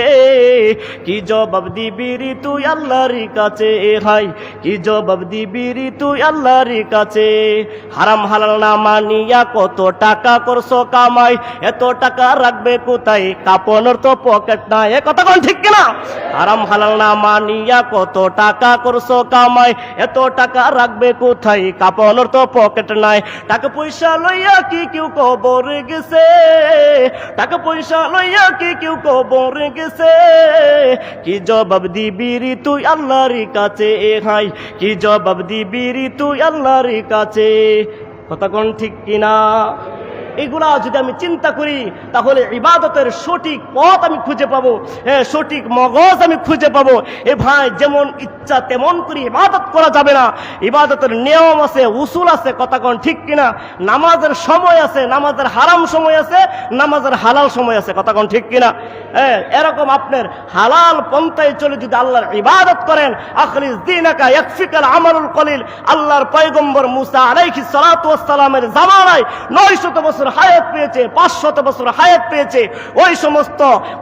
কি জবাব দিবি রে তুই আল্লাহর কাছে? হাই, কি জবাব দিবি রে তুই আল্লাহর কাছে? হারাম হালাল না মানিয়া কত টাকা করছো কামাই, এত টাকা রাখবে কোথায়? কাপনের তো পকেট নাই। কথা কোন ঠিক কিনা? হারাম হালাল না মানিয়া কত টাকা করছো কামাই, এত টাকা রাখবে কোথায়? কাপনের তো পকেট নাই। টাকা পয়সা লইয়া কি কেউ কবরে গেছে? টাকা পয়সা লইয়া কি কেউ কবরে গেছে? কি জবাব দিবি রে তুই আল্লাহর কাছে? হাই, কি জবাব দিবি রে তুই আল্লাহর কাছে? কথা কোন ঠিক কিনা? এগুলা যদি আমি চিন্তা করি তাহলে ইবাদতের সঠিক পথ আমি খুঁজে পাবো, সঠিক মগজ আমি খুঁজে পাবো। এ ভাই, যেমন ইচ্ছা তেমন করে ইবাদত করা যাবে না। ইবাদতের নিয়ম আছে, উসুল আছে, কথা কোন ঠিক কিনা? নামাজের সময় আছে, নামাজের হারাম সময় আছে, নামাজের হালাল সময় আছে, কথা কোন ঠিক কিনা? এরকম আপনার হালাল পন্থায় চলে যদি আল্লাহর ইবাদত করেন, আখলিস দীনাকা ইয়াকফিকাল আমালুল কলিল। আল্লাহর পয়গম্বর মুসা আলাইহিস সালাতু ওয়াস সালামের জামানায় 900 বছর হায়াত পেয়েছে, 500 বছর হায়াত পেয়েছে। ওই সমস্ত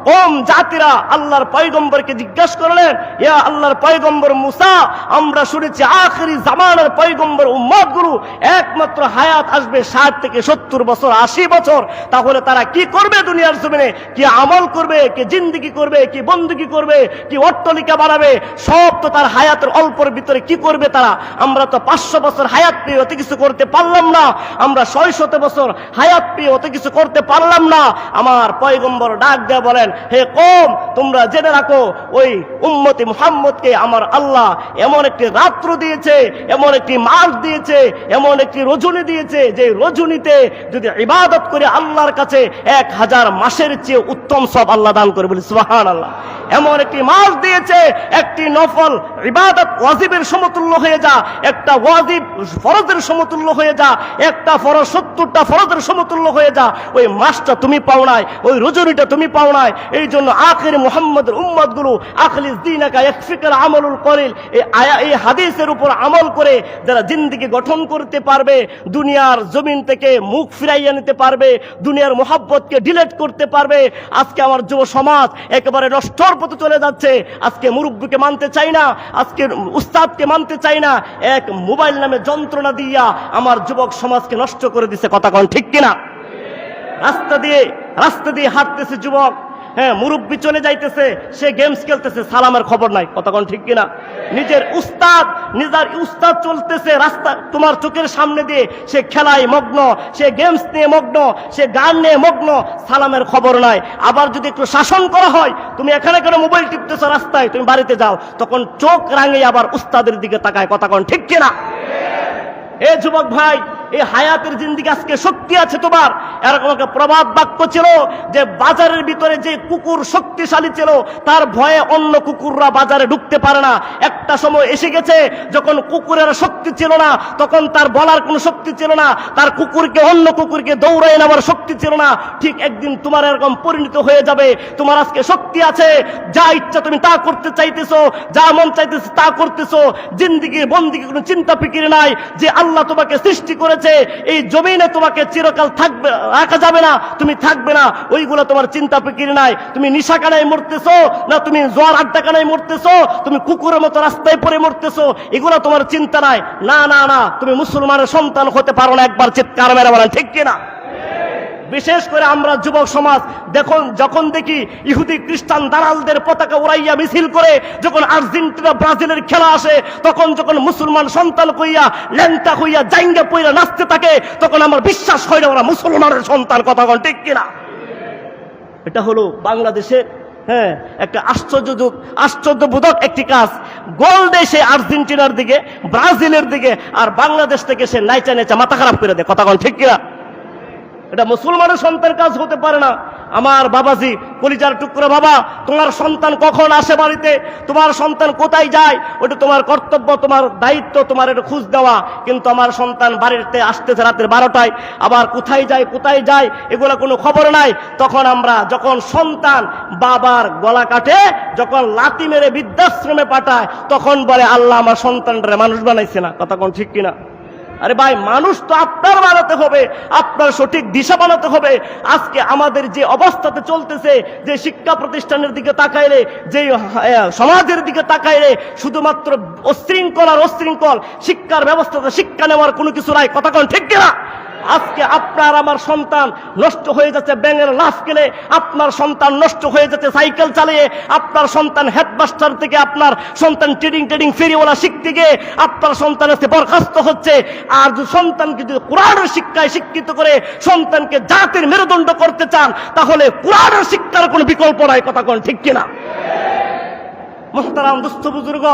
কওম জাতিরা আল্লাহর পয়গম্বরকে জিজ্ঞাসা করলেন, ইয়া আল্লাহর পয়গম্বর মুসা, আমরা শুনেছি আখেরি জামানার পয়গম্বর উম্মতগুলো একমাত্র হায়াত আসবে 60 থেকে 70 বছর, 80 বছর। তাহলে তারা কি করবে দুনিয়ার জমিনে? কি আমল করবে, কি জিন্দেগি করবে, কি বন্দুকি করবে, কি অট্টালিকা বানাবে? সব তো তার হায়াতের অল্পের ভিতরে কি করবে তারা? আমরা তো 500 বছর হায়াত পেয়ে অত কিছু করতে পারলাম না, আমরা 600 বছর হায়াত পেয়ে অত কিছু করতে পারলাম না। আমার পয়গম্বর ডাক দিয়ে বলেন, হে কওম, তোমরা জেনে রাখো, ওই উম্মতি মুহাম্মদকে আমার আল্লাহ এমন একটি রাত্র দিয়েছে, এমন একটি মাস দিয়েছে, এমন একটি রজনী দিয়েছে, যে রজনীতে যদি ইবাদত করে আল্লাহর কাছে 1000 মাসের চেয়ে উত্তম সব আল্লাহ দান করে, বলি সুবহানাল্লাহ। এমন একটি মাস দিয়েছে, একটি নফল ইবাদত ওয়াজিবের সমতুল্য হয়ে যা, একটা ওয়াজিব ফরজের সমতুল্য হয়ে যা, একটা ফরজ 70টা ফরজের সমতুল্য হয়ে যা। ওই মাসটা তুমি পাও নাই, ওই রজনীটা তুমি পাও নাই। এই জন্য আখির মুহাম্মদের উম্মতগুলো আখলিস দীনাকা ইয়াকফিকাল আমালুল কলিল, এই হাদিসের উপর আমল করে যারা জিন্দেগি গঠন করতে পারবে, দুনিয়ার জমিন থেকে মুখ ফিরাইয়া নিতে পারবে, দুনিয়ার মোহাব্বতকে ডিলিট করতে পারবে। আজকে আমার যুব সমাজ একেবারে নষ্টর পথে চলে যাচ্ছে। আজকে মুরব্বীকে মানতে চাই না, আজকে উস্তাদকে মানতে চাই না, এক মোবাইল নামে যন্ত্রণা দিয়া আমার যুবক সমাজকে নষ্ট করে দিছে, কথা কোন ঠিক কিনা? রাস্তা দিয়ে হাঁটতেছে যুবক, মুরব্বী চলে যাইতেছে, সে গেমস খেলতেছে, সালামের খবর নাই, কথা কোন ঠিক কিনা? নিজের উস্তাদ চলতেছে রাস্তা তোমার চোখের সামনে দিয়ে, সে খেলায় মগ্ন, সে গেমস নিয়ে মগ্ন, সে গান নিয়ে মগ্ন, সালামের খবর নাই। আবার যদি একটু শাসন করা হয়, তুমি এখানে কেন মোবাইল টিপতেছো রাস্তায়, তুমি বাড়িতে যাও, তখন চোখ রাঙে আবার উস্তাদের দিকে তাকায়, কথা কোন ঠিক কিনা? এ যুবক ভাই, এই হায়াতের জিন্দেগি আজকে শক্তি আছে তোমার। এরকম একটা প্রবাদ বাক্য ছিল যে বাজারের ভিতরে যে কুকুর শক্তিশালী ছিল, তার ভয়ে অন্য কুকুররা বাজারে ঢুকতে পারে না। একটা সময় এসে গেছে যখন কুকুরের শক্তি ছিল না, তখন তার বলার কোনো শক্তি ছিল না, তার কুকুরকে অন্য কুকুরকে দৌড়ায় নেওয়ার শক্তি ছিল না। ঠিক একদিন তোমার এরকম পরিণত হয়ে যাবে। তোমার আজকে শক্তি আছে, যা ইচ্ছা তুমি তা করতে চাইতেছো, যা মন চাইতেছে তা করতেছো, জিন্দেগি বন্দিগি কোনো চিন্তা ফিকির নাই যে আল্লাহ তোমাকে সৃষ্টি করেছে, এই জমিনে তোমাকে চিরকাল থাকবে রাখা যাবে না, তুমি থাকবে না, ওইগুলো তোমার চিন্তা ফিকির নাই। তুমি নিশাখানায় মরতেছো না, তুমি জোয়ার আড্ডাখানায় মরতেছো, তুমি কুকুরের মতো রাস্তায় পড়ে মরতেছো, এগুলো তোমার চিন্তা নাই। না না না, তুমি মুসলমানের সন্তান হতে পারো না, একবার চিৎকার মেরে বলেন ঠিক কিনা? বিশেষ করে আমরা যুবক সমাজ যখন দেখি ইহুদি খ্রিস্টান দালালদের পতাকা উড়াইয়া মিছিল করে, যখন আর্জেন্টিনা ব্রাজিলের খেলা আসে, তখন যখন মুসলমান সন্তান কইয়া ল্যাংটা হইয়া জাইঙ্গা পইরা নাচতে থাকে, তখন আমার বিশ্বাস হয় না ওরা মুসলমানের সন্তান, কথা বল ঠিক কিনা? এটা হলো বাংলাদেশের একটা আশ্চর্যবোধক একটি কাজ। গোল দেয় সে আর্জেন্টিনার দিকে, ব্রাজিলের দিকে, আর বাংলাদেশ থেকে সে নাইচা নাইচা মাথা খারাপ করে দেয়, কথা বল ঠিক কিনা? এটা মুসলমানের সন্তান কাজ হতে পারে না। আমার বাবাজি, কলিজার টুকরা বাবা, তোমার সন্তান কখন আসে বাড়িতে, তোমার সন্তান কোথায় যায়, ওটা তোমার কর্তব্য, তোমার দায়িত্ব, তোমার এটা খোঁজ দেওয়া। কিন্তু আমার সন্তান বাড়িতে আসতেছে রাতের 12টায়, আবার কোথায় যায় এগুলো কোনো খবর নাই। তখন আমরা যখন সন্তান বাবার গলা কাটে, যখন লাথি মেরে বৃদ্ধাশ্রমে পাঠায়, তখন বলে আল্লাহ আমার সন্তানটারে মানুষ বানাইছে না, কথা কোন ঠিক কিনা? আরে ভাই, মানুষ তো আপনার বানাতে হবে, আপনার সঠিক দিশা বানাতে হবে। আজকে আমাদের যে অবস্থাতে চলতেছে, যে শিক্ষা প্রতিষ্ঠানের দিকে তাকাইলে, যে সমাজের দিকে তাকাইলে শুধুমাত্র অশৃঙ্খল শিক্ষার ব্যবস্থাতে শিক্ষা নেওয়ার কোনো কিছু নাই, কথা কোন ঠিক কিনা? আজকে আপনার আমার সন্তান নষ্ট হয়ে যাচ্ছে ব্যাঙের লাফ খেলে, আপনার সন্তান নষ্ট হয়ে যাচ্ছে সাইকেল চালিয়ে, আপনার সন্তান হেডমাস্টার থেকে আপনার সন্তান ট্রেডিং ফেরিওয়ালা শিখতে গিয়ে আপনার সন্তান আজকে বরখাস্ত হচ্ছে। আর যদি সন্তানকে যদি কোরআনের শিক্ষায় শিক্ষিত করে সন্তানকে জাতির মেরুদণ্ড করতে চান, তাহলে কোরআনের শিক্ষার কোনো বিকল্প নাই, কথা কোন ঠিক কিনা? মুহতারাম দুস্থ বুজুর্গ,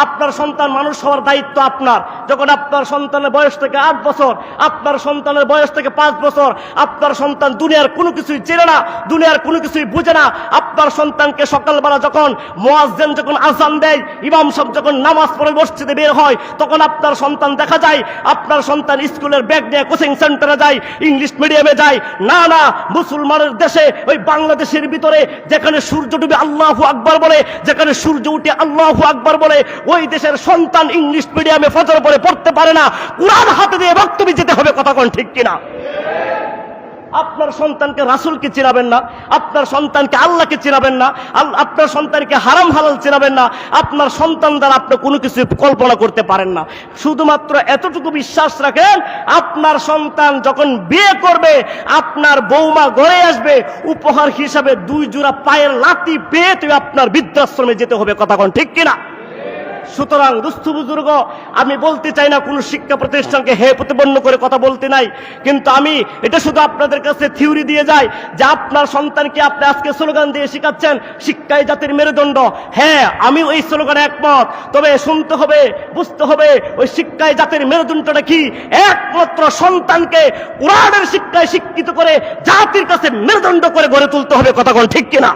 আপনার সন্তান মানুষ হওয়ার দায়িত্ব আপনার। যখন আপনার সন্তানের বয়স থেকে 8 বছর, আপনার সন্তানের বয়স থেকে 5 বছর, আপনার সন্তান দুনিয়ার কোনো কিছুই চেনে না, দুনিয়ার কোনো কিছুই বুঝে না, আপনার সন্তানকে সকালবেলা যখন মুয়াজ্জিন যখন আযান দেয়, ইমাম সাহেব যখন নামাজ পড়ে মসজিদে বের হয়, তখন আপনার সন্তান দেখা যায় আপনার সন্তান স্কুলের ব্যাগ নিয়ে কোচিং সেন্টারে যায়, ইংলিশ মিডিয়ামে যায়। না না, মুসলমানের দেশে, ওই বাংলাদেশের ভিতরে যেখানে সূর্য ডুবে আল্লাহু আকবার বলে, যেখানে সূর্য উঠে আল্লাহু আকবার বলে, ওই দেশের সন্তান ইংলিশ মিডিয়ামে ফজর পড়ে পড়তে পারে না। কুরআন হাতে দিয়ে বক্তব্য যেতে হবে, কথা কোন ঠিক কিনা? আপনার সন্তানকে রাসূলকে চিনাবেন না, আপনার সন্তানকে আল্লাহকে চিনাবেন না, আপনার সন্তানকে হারাম হালাল চিনাবেন না, আপনার সন্তান দ্বারা আপনি কোনো কিছু কল্পনা করতে পারেন না। শুধুমাত্র এতটুকু বিশ্বাস রাখেন, আপনার সন্তান যখন বিয়ে করবে, আপনার বৌমা ঘরে আসবে, উপহার হিসাবে 2 জোড়া পায়ের লাথি পেয়ে তুই আপনার বৃদ্ধাশ্রমে যেতে হবে, কথা কোন ঠিক কিনা? সুতরাং দুস্থ বুজুর্গ, আমি বলতে চাই না কোন শিক্ষা প্রতিষ্ঠানকে হে প্রতিপন্ন করে কথা বলতে নাই, কিন্তু আমি এটা শুধু আপনাদের কাছে থিওরি দিয়ে যাই যে আপনার সন্তানকে আপনি আজকে স্লোগান দিয়ে শিখাচ্ছেন শিক্ষাই জাতির মেরুদণ্ড। হ্যাঁ, আমি ওই স্লোগানে একমত, তবে শুনতে হবে, বুঝতে হবে ওই শিক্ষাই জাতির মেরুদণ্ডটা কি। একমাত্র সন্তানকে কোরআনের শিক্ষায় শিক্ষিত করে জাতির কাছে মেরুদণ্ড করে গড়ে তুলতে হবে, কথা কোন ঠিক কিনা?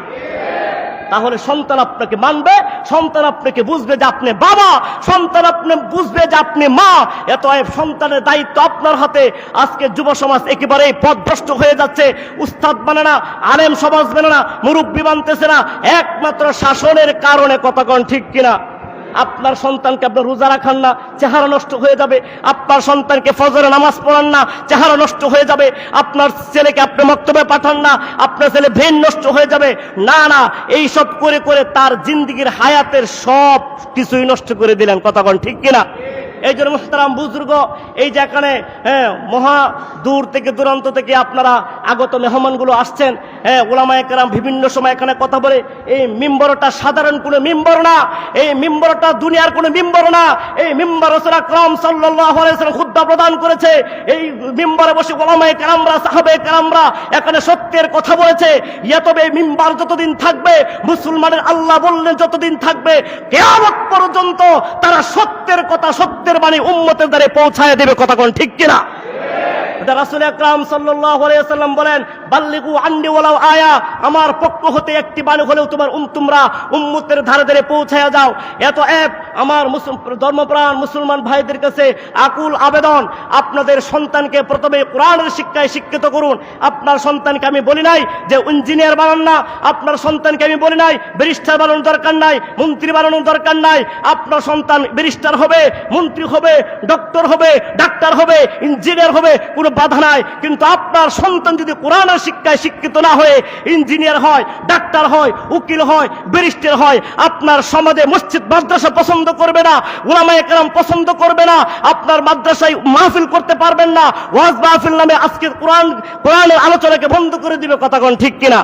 তাহলে সন্তান আপনাকে মানবে, সন্তান আপনাকে বুঝবে যে আপনি বাবা, সন্তান আপনি বুঝবে যে আপনি মা। এতএব সন্তানের দায়িত্ব আপনার হাতে। আজকে যুব সমাজ একেবারেই পথভ্রষ্ট হয়ে যাচ্ছে, উস্তাদ মানে না, আলেম সমাজ মানে না, মুরব্বী মানতেছে না, একমাত্র শাসনের কারণে, কথা কোন ঠিক কিনা? আপনার সন্তানকে আপনি রোজা রাখান না, চেহারা নষ্ট হয়ে যাবে। আপনার সন্তানকে ফজরে নামাজ পড়ান না, চেহারা নষ্ট হয়ে যাবে। আপনার ছেলেকে আপনি মক্তবে পাঠান না, আপনার ছেলে ব্রেন নষ্ট হয়ে যাবে। না না, এই সব করে করে তার জিন্দেগির হায়াতের সব কিছুই নষ্ট করে দিলেন, কথা কোন ঠিক কিনা? এই জন্য মুহতারাম বুজুর্গ, এই যে এখানে মহা দূর থেকে দূরান্ত থেকে আপনারা আগত মেহমানগুলো আসছেন, উলামায়ে কেরাম বিভিন্ন সময় এখানে কথা বলে। এই মিম্বরটা সাধারণ কোনো মিম্বর না, এই মিম্বরটা দুনিয়ার কোনো মিম্বর না। এই মিম্বর রাসূল আকরাম সাল্লাল্লাহু আলাইহি ওয়াসাল্লাম খুতবা প্রদান করেছে। এই মিম্বরে বসে উলামায়ে কেরামরা, সাহাবায়ে কেরামরা এখানে সত্যের কথা বলেছে। তবে এই মিম্বর যতদিন থাকবে, মুসলমানের আল্লাহ বললেন যতদিন থাকবে, কিয়ামত পর্যন্ত তারা সত্যের কথা, সত্যের বাণী উম্মতের দ্বারে পৌঁছায় দেবে, কথা কোন ঠিক কিনা? রাসূল আকরাম সাল্লাল্লাহু আলাইহি ওয়াসাল্লাম বলেন, বাল্লিগু আন্নি ওয়ালাউ আয়া, আমার পক্ষ হতে একটি বাণী হলেও তোমরা উম্মতের ধারে ধারে পৌঁছায়া যাও। এত আমার ধর্মপ্রাণ মুসলমান ভাইদের কাছে আকুল আবেদন, আপনাদের সন্তানকে প্রথমে কোরআনের শিক্ষায় শিক্ষিত করুন। আপনার সন্তানকে আমি বলি নাই যে ইঞ্জিনিয়ার বানান না, আপনার সন্তানকে আমি বলি নাই ব্যারিস্টার বানানোর দরকার নাই, মন্ত্রী বানানোর দরকার নাই। আপনার সন্তান ব্যারিস্টার হবে, মন্ত্রী হবে, ডক্টর হবে, ডাক্তার হবে, ইঞ্জিনিয়ার হবে, কোনো বাধা নাই। কিন্তু আপনার সন্তান যদি কোরআনের শিক্ষায় শিক্ষিত না হয়ে ইঞ্জিনিয়ার হয়, ডাক্তার হয়, উকিল হয়, ব্যারিস্টার হয়, আপনার সমাজে মসজিদ মাদ্রাসা পছন্দ করবে না, উলামায়ে কেরাম পছন্দ করবে না, আপনার মাদ্রাসায় মাহফিল করতে পারবেন না, ওয়াজ মাহফিল নামে আজকে কোরআনের আলোচনাকে বন্ধ করে দিবে, কথা কোন ঠিক কিনা?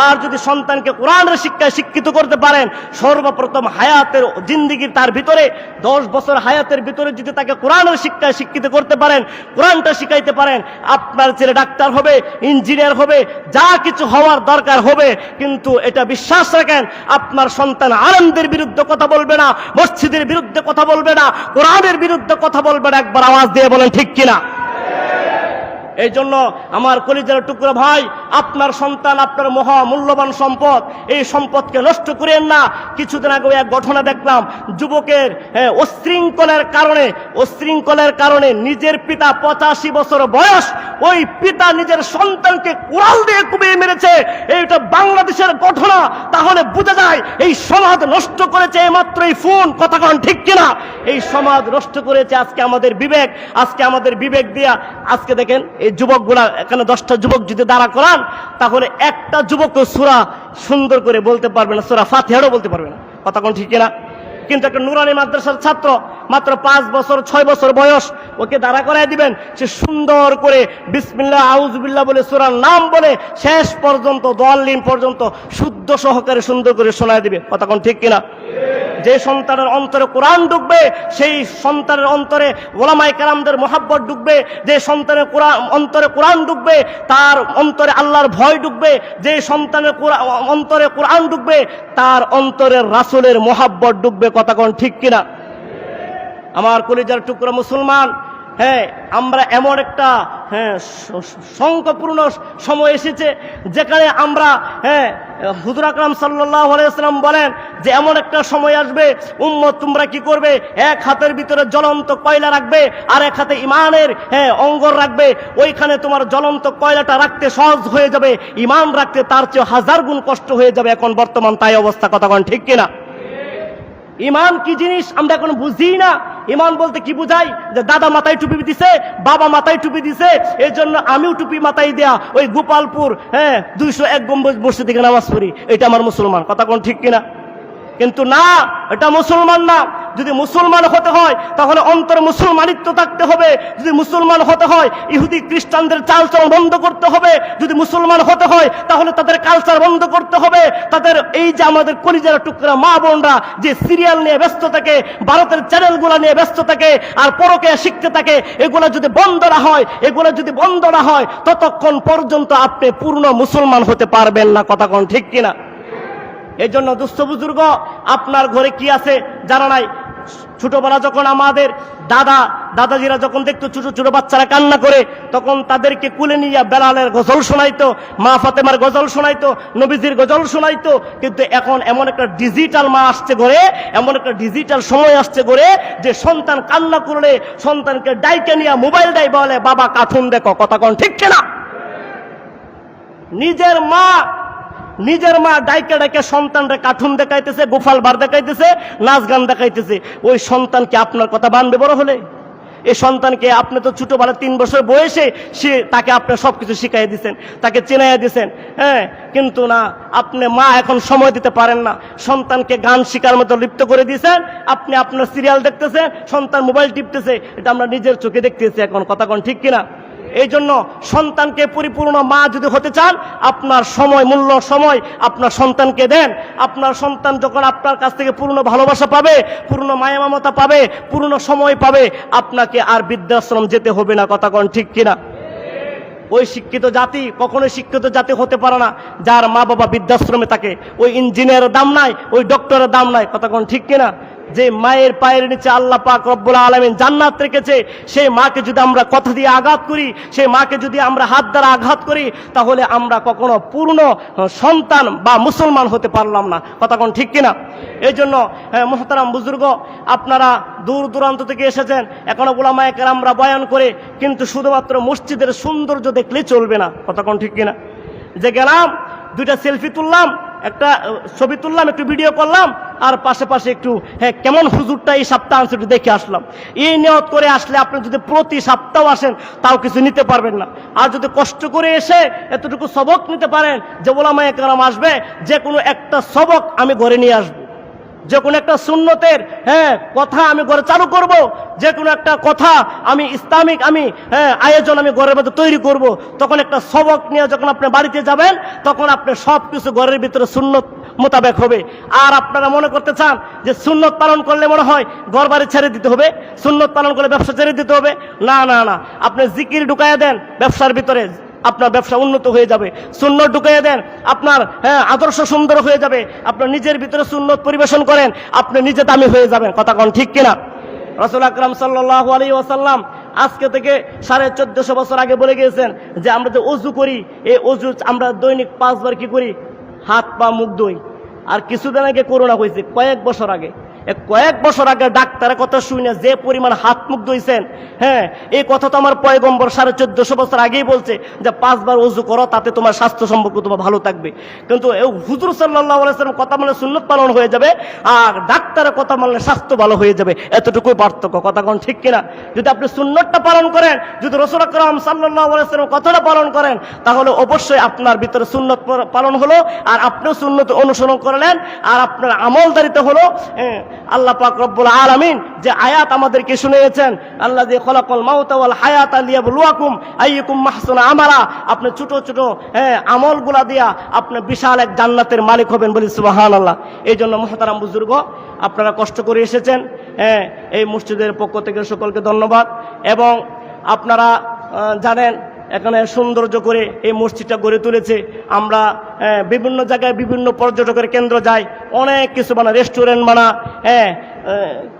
আর যদি সন্তানকে কোরআনের শিক্ষায় শিক্ষিত করতে পারেন, সর্বপ্রথম হায়াতের জিন্দেগির তার ভিতরে 10 বছর হায়াতের ভিতরে যদি তাকে কোরআনের শিক্ষায় শিক্ষিত করতে পারেন, কোরআনটা শিখাইতে পারেন, আপনার ছেলে ডাক্তার হবে, ইঞ্জিনিয়ার হবে, যা কিছু হওয়ার দরকার হবে। কিন্তু এটা বিশ্বাস রাখেন, আপনার সন্তান আলেমদের বিরুদ্ধে কথা বলবে না, মসজিদের বিরুদ্ধে কথা বলবে না, কোরআনের বিরুদ্ধে কথা বলবে না। একবার আওয়াজ দিয়ে বলেন ঠিক কিনা? এই জন্য আমার কলিজার টুকরো ভাই, আপনার সন্তান আপনার মহা মূল্যবান সম্পদ, এই সম্পদকে নষ্ট করেন না। কিছুদিন আগে এক ঘটনা দেখলাম, যুবকের উচ্ছৃঙ্খলের কারণে নিজের পিতা 85 বছর বয়স, ওই পিতা নিজের সন্তানকে কুড়াল দিয়ে কুপিয়ে মেরেছে। এইটা বাংলাদেশের ঘটনা। তাহলে বোঝা যায় এই সমাজ নষ্ট করেছে এইমাত্র এই ফোন, কথা কোন ঠিক কিনা? এই সমাজ নষ্ট করেছে আজকে আমাদের বিবেক। আজকে আমাদের বিবেক দিয়া আজকে দেখেন এই যুবকগুলা, এখানে 10টা যুবক যদি দাঁড়া করান, তাহলে একটা যুবক সূরা সুন্দর করে বলতে পারবে না, সূরা ফাতিহাও বলতে পারবে না, কথা কোন ঠিক কিনা? কিন্তু একটা নুরানি মাদ্রাসার ছাত্র, মাত্র 5 বছর 6 বছর বয়স, ওকে দাঁড়া করায় দিবেন, সে সুন্দর করে বিসমিল্লাহ আউযুবিল্লাহ বলে সূরার নাম বলে শেষ পর্যন্ত দোয়াল্লিন পর্যন্ত শুদ্ধ সহকারে সুন্দর করে শোনায় দিবে, কথা কোন ঠিক কিনা? যে সন্তানের অন্তরে কোরআন ঢুকবে সেই সন্তানের অন্তরে ওলামায়ে কেরামদের মহব্বত ঢুকবে। যে সন্তানের অন্তরে কোরআন ঢুকবে তার অন্তরে আল্লাহর ভয় ঢুকবে। যে সন্তানের অন্তরে কোরআন ঢুকবে তার অন্তরে রাসূলের মহব্বত ঢুকবে। কথা কোন ঠিক কিনা? আমার কলিজার টুকরা মুসলমান, হ্যাঁ, আমরা এমন একটা সংকটপূর্ণ সময় এসেছে যেখানে আমরা হুজুর আকরাম সাল্লাল্লাহু আলাইহি ওয়াসাল্লাম বলেন যে এমন একটা সময় আসবে, উম্মত তোমরা কি করবে, এক হাতের ভিতরে জ্বলন্ত কয়লা রাখবে আর এক হাতে ইমানের অঙ্গর রাখবে। ওইখানে তোমার জ্বলন্ত কয়লাটা রাখতে সহজ হয়ে যাবে, ইমান রাখতে তার চেয়ে 1000 গুণ কষ্ট হয়ে যাবে। এখন বর্তমান তাই অবস্থা। কথা কোন ঠিক কিনা? ইমান কি জিনিস আমরা এখন বুঝি না। ইমান বলতে কি বুঝাই? যে দাদা মাথায় টুপি দিছে, বাবা মাথায় টুপি দিছে, এই জন্য আমিও টুপি মাথায় দেয়া ওই গোপালপুর 201 গম্বুজ মসজিদ থেকে নামাজ পড়ি, এটা আমার মুসলমান। কথা কোন ঠিক কিনা? কিন্তু না, এটা মুসলমান না। যদি মুসলমান হতে হয় তাহলে অন্তরে মুসলমানিত্ব থাকতে হবে। যদি মুসলমান হতে হয় ইহুদি খ্রিস্টানদের চালচলন বন্ধ করতে হবে। যদি মুসলমান হতে হয় তাহলে তাদের কালচার বন্ধ করতে হবে। তাদের এই যে আমাদের কলিজার টুকরা মা বোনরা যে সিরিয়াল নিয়ে ব্যস্ত থাকে, ভারতের চ্যানেলগুলো নিয়ে ব্যস্ত থাকে আর পরকে শিখতে থাকে, এগুলো যদি বন্ধ না হয় ততক্ষণ পর্যন্ত আপনি পূর্ণ মুসলমান হতে পারবেন না। কথা কোন ঠিক কিনা? এই জন্য দুস্থ বুজুর্গ, আপনার ঘরে কি আছে জানা নাই। ছোটবেলা যখন আমাদের দাদাজিরা যখন দেখতো ছোট ছোট বাচ্চারা কান্না করে, তখন তাদেরকে কুলে নিয়ে বেলালের গজল শোনাইতো, মা ফাতেমার গজল শোনাইতো, নবীজির গজল শোনাইতো। কিন্তু এখন এমন একটা ডিজিটাল মা আসছে ঘরে, এমন একটা ডিজিটাল সময় আসছে ঘরে যে সন্তান কান্না করলে সন্তানকে ডাইকে নিয়ে মোবাইল দেয়, বলে বাবা কার্টুন দেখো। কথা কোন ঠিক কিনা? নিজের মা ডাইকে ডাইকে সন্তানরা কার্টুন দেখাইতেছে, গোপাল বার দেখাইতেছে, নাচ গান দেখাইতেছে। ওই সন্তানকে আপনার কথা মানবে বড় হলে? এই সন্তানকে আপনি তো ছোটবেলা 3 বছর বয়সে তাকে আপনি সবকিছু শিখাই দিচ্ছেন, তাকে চেনাইয়া দিচ্ছেন, কিন্তু না, আপনি মা এখন সময় দিতে পারেন না। সন্তানকে গান শিখার মতো লিপ্ত করে দিয়েছেন। আপনি আপনার সিরিয়াল দেখতেছেন, সন্তান মোবাইল টিপতেছে। এটা আমরা নিজের চোখে দেখতেছি এখন। কথা কোন ঠিক কিনা? এই জন্য সন্তানকে পরিপূর্ণ মা যদি হতে চান, আপনার মূল্য সময় আপনার সন্তানকে দেন। আপনার সন্তান যখন আপনার কাছ থেকে পূর্ণ ভালোবাসা পাবে, পূর্ণ মায়া মমতা পাবে, পূর্ণ সময় পাবে, আপনাকে আর বৃদ্ধাশ্রম যেতে হবে না। কথা কোন ঠিক কিনা? ওই শিক্ষিত জাতি কখনোই শিক্ষিত জাতি হতে পারে না যার মা বাবা বৃদ্ধাশ্রমে থাকে। ওই ইঞ্জিনিয়ারের দাম নাই, ওই ডক্টরের দাম নাই। কথা কোন ঠিক কিনা? যে মায়ের পায়ের নিচে আল্লাহ পাক রব্বুল আলামিন জান্নাত রেখেছে, সেই মাকে যদি আমরা কথা দিয়ে আঘাত করি, সেই মাকে যদি আমরা হাত দ্বারা আঘাত করি, তাহলে আমরা কখনো পূর্ণ সন্তান বা মুসলমান হতে পারলাম না। কথা কোন ঠিক কিনা? এই জন্য মুহতারাম বুজুর্গ, আপনারা দূর দূরান্ত থেকে এসেছেন, এখনো উলামায়ে কেরামরা বয়ান করে, কিন্তু শুধুমাত্র মসজিদের সৌন্দর্য দেখলেই চলবে না। কথা কোন ঠিক কিনা? যে গেলাম, 2টা সেলফি তুললাম, একটা ছবি তুললাম, একটু ভিডিও করলাম, আর পাশে একটু কেমন হুজুরটা এই সপ্তাহ আনছে একটু দেখে আসলাম, এই নিয়ত করে আসলে আপনি যদি প্রতি সপ্তাহ আসেন তাও কিছু নিতে পারবেন না। আর যদি কষ্ট করে এসে এতটুকু সবক নিতে পারেন যে ওলামায়ে কেরাম আসবে, যে কোনো একটা সবক আমি ঘরে নিয়ে আসবো, যে কোনো একটা সুন্নতের কথা আমি ঘরে চালু করব, যে কোনো একটা কথা আমি ইসলামিক আয়োজন আমি ঘরের মধ্যে তৈরি করব, তখন একটা সবক নিয়ে যখন আপনি বাড়িতে যাবেন তখন আপনি সব কিছু ঘরের ভিতরে সুন্নত মোতাবেক হবে। আর আপনারা মনে করতে চান যে সুন্নত পালন করলে মনে হয় ঘর বাড়ি ছেড়ে দিতে হবে, সুন্নত পালন করলে ব্যবসা ছেড়ে দিতে হবে। না না না, আপনি জিকির ঢুকাইয়া দেন ব্যবসার ভিতরে, আপনার ব্যবসা উন্নত হয়ে যাবে। সুন্নত ঢুকাইয়া দেন, আপনার আদর্শ সুন্দর হয়ে যাবে। আপনার নিজের ভিতরে সুন্নত পরিবেশন করেন, আপনি নিজে দামি হয়ে যাবেন। কথা কোন ঠিক কিনা? রাসূল আকরাম সাল্লাল্লাহু আলাইহি ওয়াসাল্লাম আজকে থেকে 1450 বছর আগে বলে গিয়েছেন যে আমরা যে ওযু করি, এই ওযু আমরা দৈনিক 5 বার কি করি? হাত পা মুখ ধুই। আর কিছুদিন আগে করোনা হয়েছে, কয়েক বছর আগে ডাক্তারের কথা শুনে যে পরিমাণ হাত মুখ ধুইছেন, এই কথা তো আমার পয়গম্বর 1450 বছর আগেই বলছে যে 5 বার ওযু করো, তাতে তোমার স্বাস্থ্য সম্পর্ক তোমার ভালো থাকবে। কিন্তু হুজুর সাল্লাল্লাহু আলাইহি ওয়াসাল্লাম কথা মানলে সুন্নাত পালন হয়ে যাবে, আর ডাক্তারের কথা মানলে স্বাস্থ্য ভালো হয়ে যাবে। এতটুকুই পার্থক্য। কথা কোন ঠিক কিনা? যদি আপনি সুন্নতটা পালন করেন, যদি রাসূল আকরাম সাল্লাল্লাহু আলাইহি ওয়াসাল্লাম কথাটা পালন করেন, তাহলে অবশ্যই আপনার ভিতরে সুন্নত পালন হলো, আর আপনিও সুন্নত অনুসরণ করলেন, আর আপনার আমলদারিতে হলো আল্লাহ পাক রব্বুল আলামিন যে আয়াত আমাদেরকে শুনিয়েছেন, আল্লাযী খালাকাল মাউতা ওয়াল হায়াতা লিয়াবলুয়াকুম আইয়ুকুম আহসানু আমালা, আপনি ছোট ছোট আমলগুলা দিয়া আপনি বিশাল এক জান্নাতের মালিক হবেন, বলি সুবহানাল্লাহ। এই জন্য মুহতারাম বুজুর্গ, আপনারা কষ্ট করে এসেছেন, এই মসজিদের পক্ষ থেকে সকলকে ধন্যবাদ। এবং আপনারা জানেন এখানে সৌন্দর্য করে এই মসজিদটা গড়ে তুলেছে। আমরা বিভিন্ন জায়গায় বিভিন্ন পর্যটকের কেন্দ্র যাই, অনেক কিছু বানা, রেস্টুরেন্ট বানা,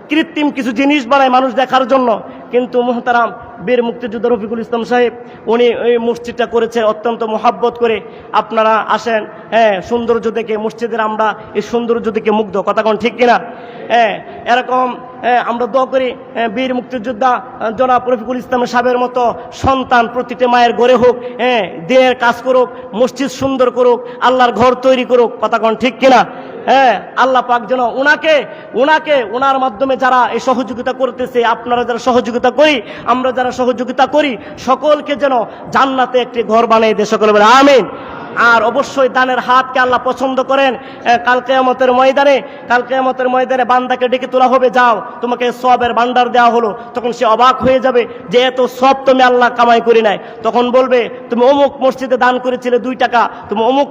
কৃত্রিম কিছু জিনিস বানায় মানুষ দেখার জন্য। কিন্তু মুহতারাম বীর মুক্তিযোদ্ধা রফিকুল ইসলাম সাহেব উনি এই মসজিদটা করেছে অত্যন্ত মোহাব্বত করে। আপনারা আসেন, সৌন্দর্য দেখে মসজিদের আমরা এই সৌন্দর্য দেখে মুগ্ধ, কথা কোন ঠিক কিনা? এরকম আমরা দোয়া করি বীর মুক্তিযোদ্ধা জনাব রফিকুল ইসলাম সাহেবের মতো সন্তান প্রতিটি মায়ের ঘরে হোক, দিনের কাজ করুক, মসজিদ সুন্দর করুক, আল্লাহর ঘর তৈরি করুক, কথা কোন ঠিক কিনা? আল্লাহ পাক যেন উনাকে ওনার মাধ্যমে যারা এই সহযোগিতা করতেছে, আপনারা যারা সহযোগিতা করি, আমরা যারা সহযোগিতা করি, সকলকে যেন জান্নাতে একটি ঘর বানিয়ে দেয়, সকলে বলে আমিন। আর অবশ্যই দানের হাতকে আল্লাহ পছন্দ করেন। কাল কিয়ামতের ময়দানে বান্দাকে ডেকে তোলা হবে, যাও তোমাকে সওয়াবের ভান্ডার দেওয়া হলো। তখন সে অবাক হয়ে যাবে যে এত সওয়াব তুমি আল্লাহ কামাই করি নাই। তখন বলবে তুমি অমুক মসজিদে দান করেছিলে 2 টাকা, তুমি অমুক